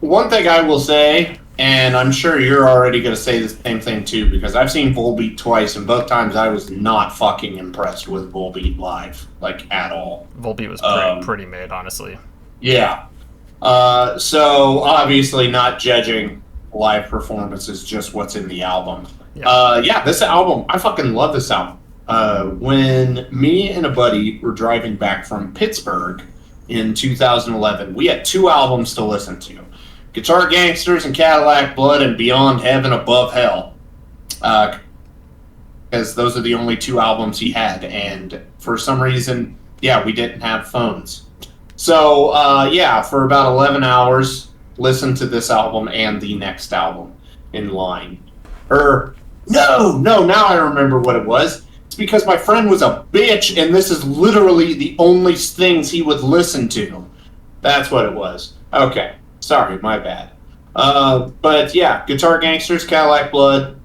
one thing I will say, and I'm sure you're already going to say the same thing too, because I've seen Volbeat twice, and both times I was not fucking impressed with Volbeat live, at all. Volbeat was pretty mid, honestly. Yeah. So, obviously not judging live performances, just what's in the album. Yeah. This album, I fucking love this album. When me and a buddy were driving back from Pittsburgh in 2011, we had 2 albums to listen to. Guitar Gangsters and Cadillac Blood and Beyond Heaven Above Hell. Because those are the only 2 albums he had. And for some reason, we didn't have phones. So, for about 11 hours, listen to this album and the next album in line. No, now I remember what it was. It's because my friend was a bitch, and this is literally the only things he would listen to. That's what it was. Okay, sorry, my bad. But yeah, Guitar Gangsters, Cadillac Blood,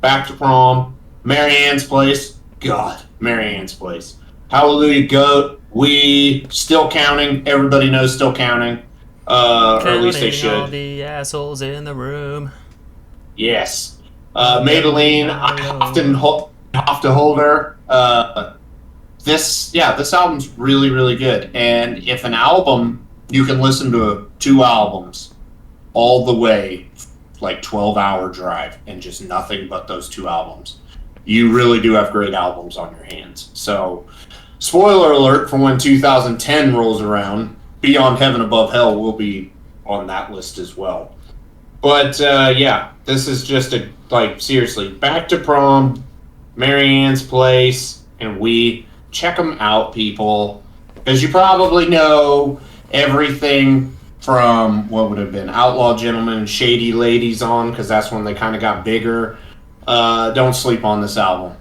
Back to Prom, Mary Ann's Place. God, Mary Ann's Place. Hallelujah, Goat. We Still Counting. Everybody knows Still Counting. Or at least they should. All the assholes in the room. Yes. Maybelline. I have to hold her. This album's really, really good. And if an album, you can listen to 2 albums all the way, like 12-hour drive, and just nothing but those 2 albums. You really do have great albums on your hands. So, spoiler alert for when 2010 rolls around, Beyond Heaven Above Hell will be on that list as well. But, this is just seriously, Back to Prom, Mary Ann's Place, and We. Check them out, people. Because you probably know everything from what would have been Outlaw Gentlemen and Shady Ladies on, because that's when they kind of got bigger. Don't sleep on this album.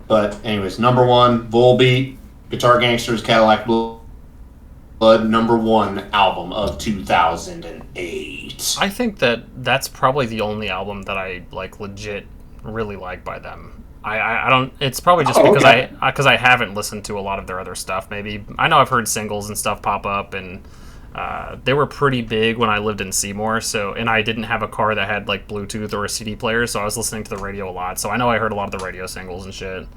But anyways, number 1, Volbeat, Guitar Gangsters, Cadillac Blood, number 1 album of 2008. I think that's probably the only album that I legit really like by them. I don't. It's probably just because I haven't listened to a lot of their other stuff. Maybe I know I've heard singles and stuff pop up, and they were pretty big when I lived in Seymour. So, and I didn't have a car that had Bluetooth or a CD player, so I was listening to the radio a lot. So I know I heard a lot of the radio singles and shit.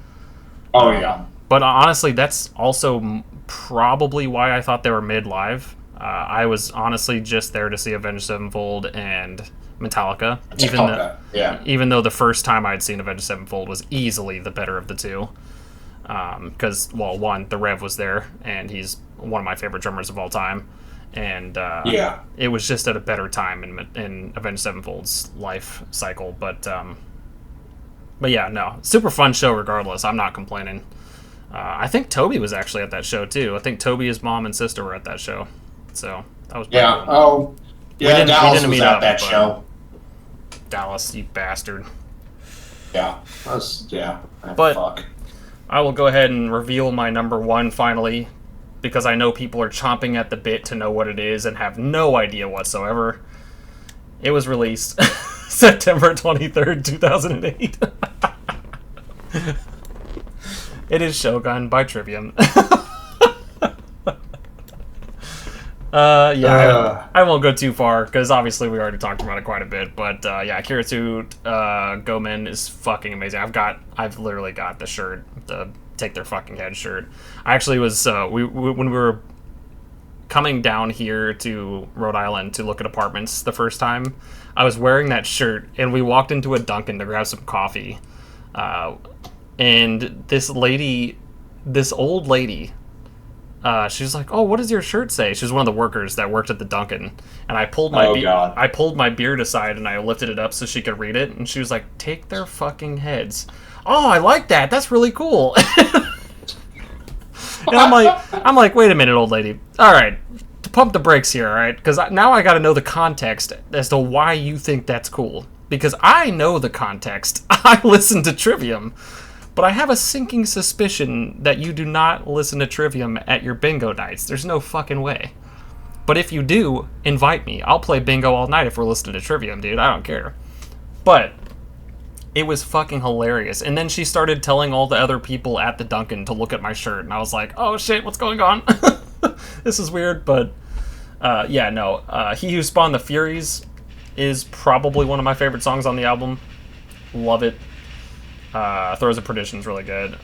Oh yeah. But honestly, that's also probably why I thought they were mid live. I was honestly just there to see Avenged Sevenfold and Metallica, even though the first time I'd seen Avenged Sevenfold was easily the better of the two, because one, the Rev was there, and he's one of my favorite drummers of all time, and it was just at a better time in Avenged Sevenfold's life cycle. But yeah, no, super fun show regardless. I'm not complaining. I think Toby was actually at that show too. I think Toby, his mom and sister were at that show, so that was pretty cool. Oh yeah, Dallas was at that show. Dallas, you bastard. Yeah. But fuck. I will go ahead and reveal my number 1 finally, because I know people are chomping at the bit to know what it is and have no idea whatsoever. It was released September 23rd, 2008. It is Shogun by Trivium. I won't go too far, because obviously we already talked about it quite a bit, but Kiritsu Gomen is fucking amazing. I've literally got the shirt, the Take Their Fucking Head shirt. I actually was, when we were coming down here to Rhode Island to look at apartments the first time, I was wearing that shirt, and we walked into a Dunkin' to grab some coffee, and this old lady, she was like, "Oh, what does your shirt say?" She was one of the workers that worked at the Dunkin', and I pulled my beard aside and I lifted it up so she could read it, and she was like, "Take their fucking heads." Oh, I like that. That's really cool. And I'm like, wait a minute, old lady. All right, pump the brakes here, all right? Because now I got to know the context as to why you think that's cool. Because I know the context. I listen to Trivium. But I have a sinking suspicion that you do not listen to Trivium at your bingo nights. There's no fucking way. But if you do, invite me. I'll play bingo all night if we're listening to Trivium, dude. I don't care. But it was fucking hilarious. And then she started telling all the other people at the Dunkin' to look at my shirt. And I was like, oh shit, what's going on? This is weird. But He Who Spawned the Furies is probably one of my favorite songs on the album. Love it. Throws of Perdition is really good.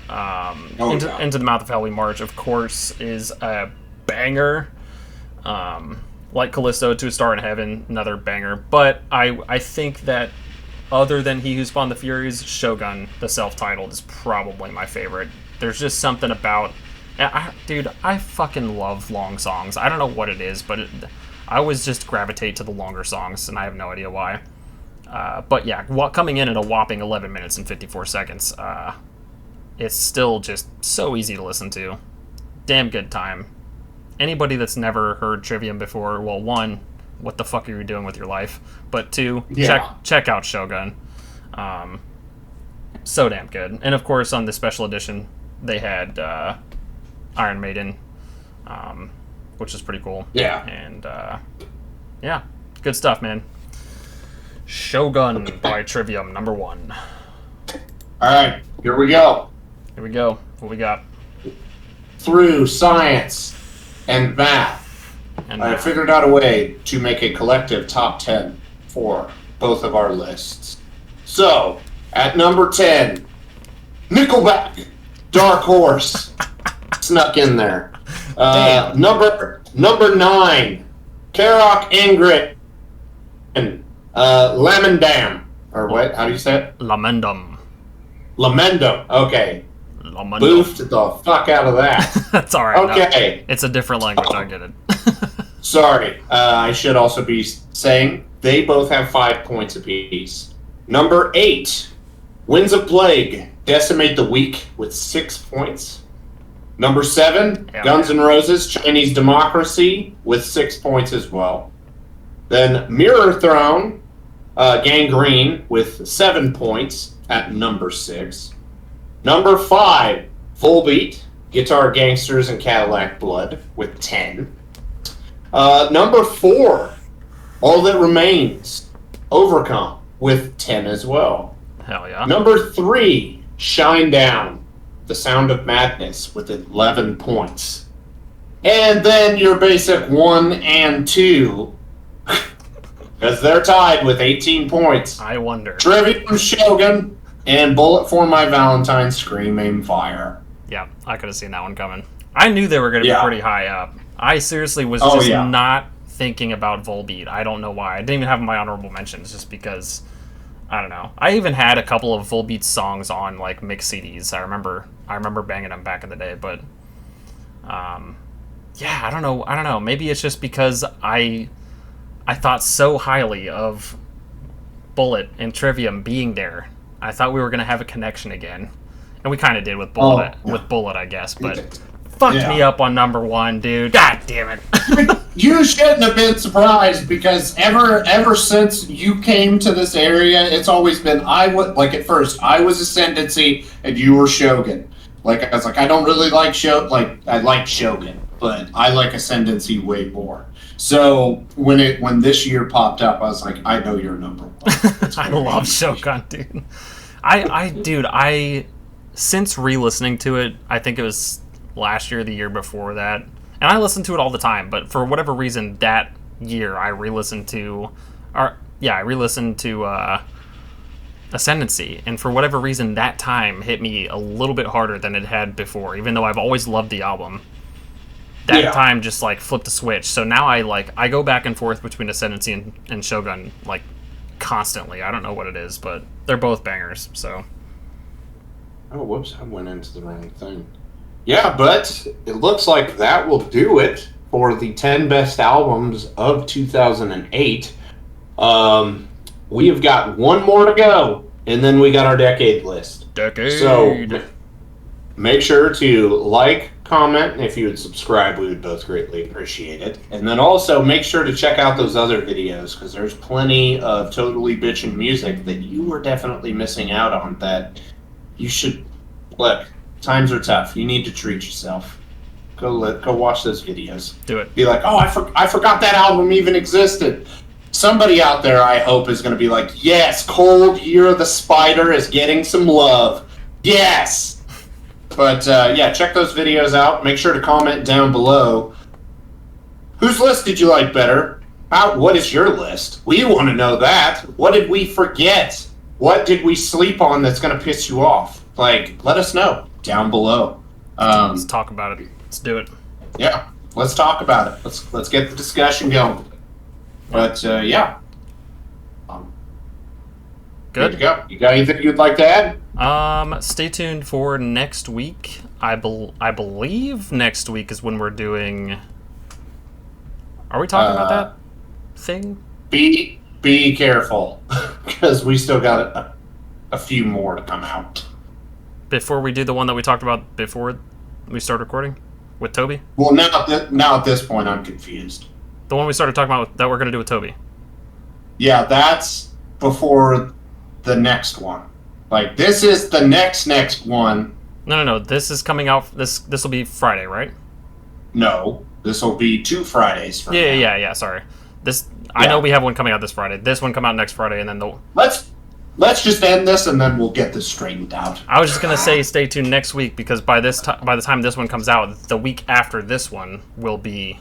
Into the Mouth of Hell We March, of course, is a banger. Like Callisto, To a Star in Heaven, another banger. But I think that other than He Who Spawned the Furies, Shogun, the self-titled, is probably my favorite. There's just something about... I fucking love long songs. I don't know what it is, but I always just gravitate to the longer songs, and I have no idea why. But yeah, coming in at a whopping 11 minutes and 54 seconds, it's still just so easy to listen to. Damn good time. Anybody that's never heard Trivium before, well, one, what the fuck are you doing with your life? But two, check out Shogun. So damn good. And of course, on the special edition, they had Iron Maiden, which is pretty cool. Yeah. And yeah, good stuff, man. Shogun by Trivium, number 1. Alright, here we go. Here we go. What we got? Through science and math, And I figured out a way to make a collective top 10 for both of our lists. So, at number 10, Nickelback, Dark Horse, snuck in there. Number 9, Karok Ingrid, and Lamendam, or what? How do you say it? Lamendum. Lamendum. Okay. Lamendum. Boofed the fuck out of that. That's all right. Okay. No, it's a different language. I get it. Sorry. I should also be saying they both have 5 points apiece. Number 8, Winds of Plague, Decimate the Weak with 6 points. Number 7, Guns N' Roses, Chinese Democracy with 6 points as well. Then Mirror Throne, Gangrene with 7 points at number 6. Number 5, Volbeat, Guitar Gangsters and Cadillac Blood with 10. Number 4, All That Remains, Overcome with 10 as well. Hell yeah. Number 3, Shine Down, The Sound of Madness with 11 points. And then your basic 1 and 2, because they're tied with 18 points. I wonder. Trivium Shogun and Bullet for My Valentine, Scream, Aim, Fire. Yeah, I could have seen that one coming. I knew they were going to be pretty high up. I seriously was not thinking about Volbeat. I don't know why. I didn't even have my honorable mentions just because, I don't know. I even had a couple of Volbeat songs on like mix CDs. I remember banging them back in the day, but yeah, I don't know. Maybe it's just because I thought so highly of Bullet and Trivium being there. I thought we were going to have a connection again. And we kind of did with Bullet, I guess, but fucked me up on number 1, dude. God damn it. You shouldn't have been surprised because ever since you came to this area, it's always been at first I was Ascendancy and you were Shogun. Like I was like, I don't really like I like Shogun, but I like Ascendancy way more. So when this year popped up, I was like, I know you're number 1. I love Shogun, dude. I since re-listening to it, I think it was last year or the year before that, and I listen to it all the time, but for whatever reason that year I re-listened to Ascendancy, and for whatever reason that time hit me a little bit harder than it had before, even though I've always loved the album. That time just like flipped a switch, so now I go back and forth between Ascendancy and Shogun like constantly. I don't know what it is, but they're both bangers, so. Oh, whoops, I went into the wrong thing. Yeah, but it looks like that will do it for the 10 best albums of 2008. We have got one more to go, and then we got our decade list. So make sure to like, comment, and if you would subscribe, we would both greatly appreciate it. And then also make sure to check out those other videos, because there's plenty of totally bitchin' music that you are definitely missing out on that you should. Look, times are tough. You need to treat yourself. Go watch those videos. Do it. Be like, oh, I forgot that album even existed. Somebody out there, I hope, is going to be like, yes, Cold Year of the Spider is getting some love. Yes! But, yeah, check those videos out. Make sure to comment down below. Whose list did you like better? What is your list? We want to know that. What did we forget? What did we sleep on that's going to piss you off? Like, let us know down below. Let's talk about it. Let's do it. Yeah, let's talk about it. Let's get the discussion going. But yeah, good to go. You got anything you'd like to add? Stay tuned for next week. I believe next week is when we're doing. Are we talking about that thing? Be careful, because we still got a few more to come out. Before we do the one that we talked about before we start recording with Toby? Well, now at this point, I'm confused. The one we started talking about that we're going to do with Toby. Yeah, that's before the next one. Like, this is the next one. No. This is coming out. This will be Friday, right? No, this will be 2 Fridays from now. Yeah. Sorry. I know we have one coming out this Friday. This one come out next Friday, and then Let's just end this, and then we'll get this straightened out. I was just gonna say, stay tuned next week, because by the time this one comes out, the week after this one will be.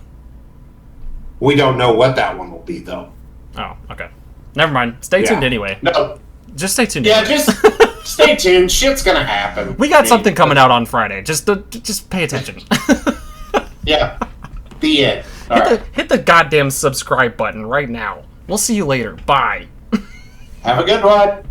We don't know what that one will be, though. Oh, okay. Never mind. Stay tuned anyway. No. Just stay tuned. Yeah, just stay tuned. Shit's gonna happen. We got something coming out on Friday. Just pay attention. Yeah. The end. Hit the goddamn subscribe button right now. We'll see you later. Bye. Have a good one.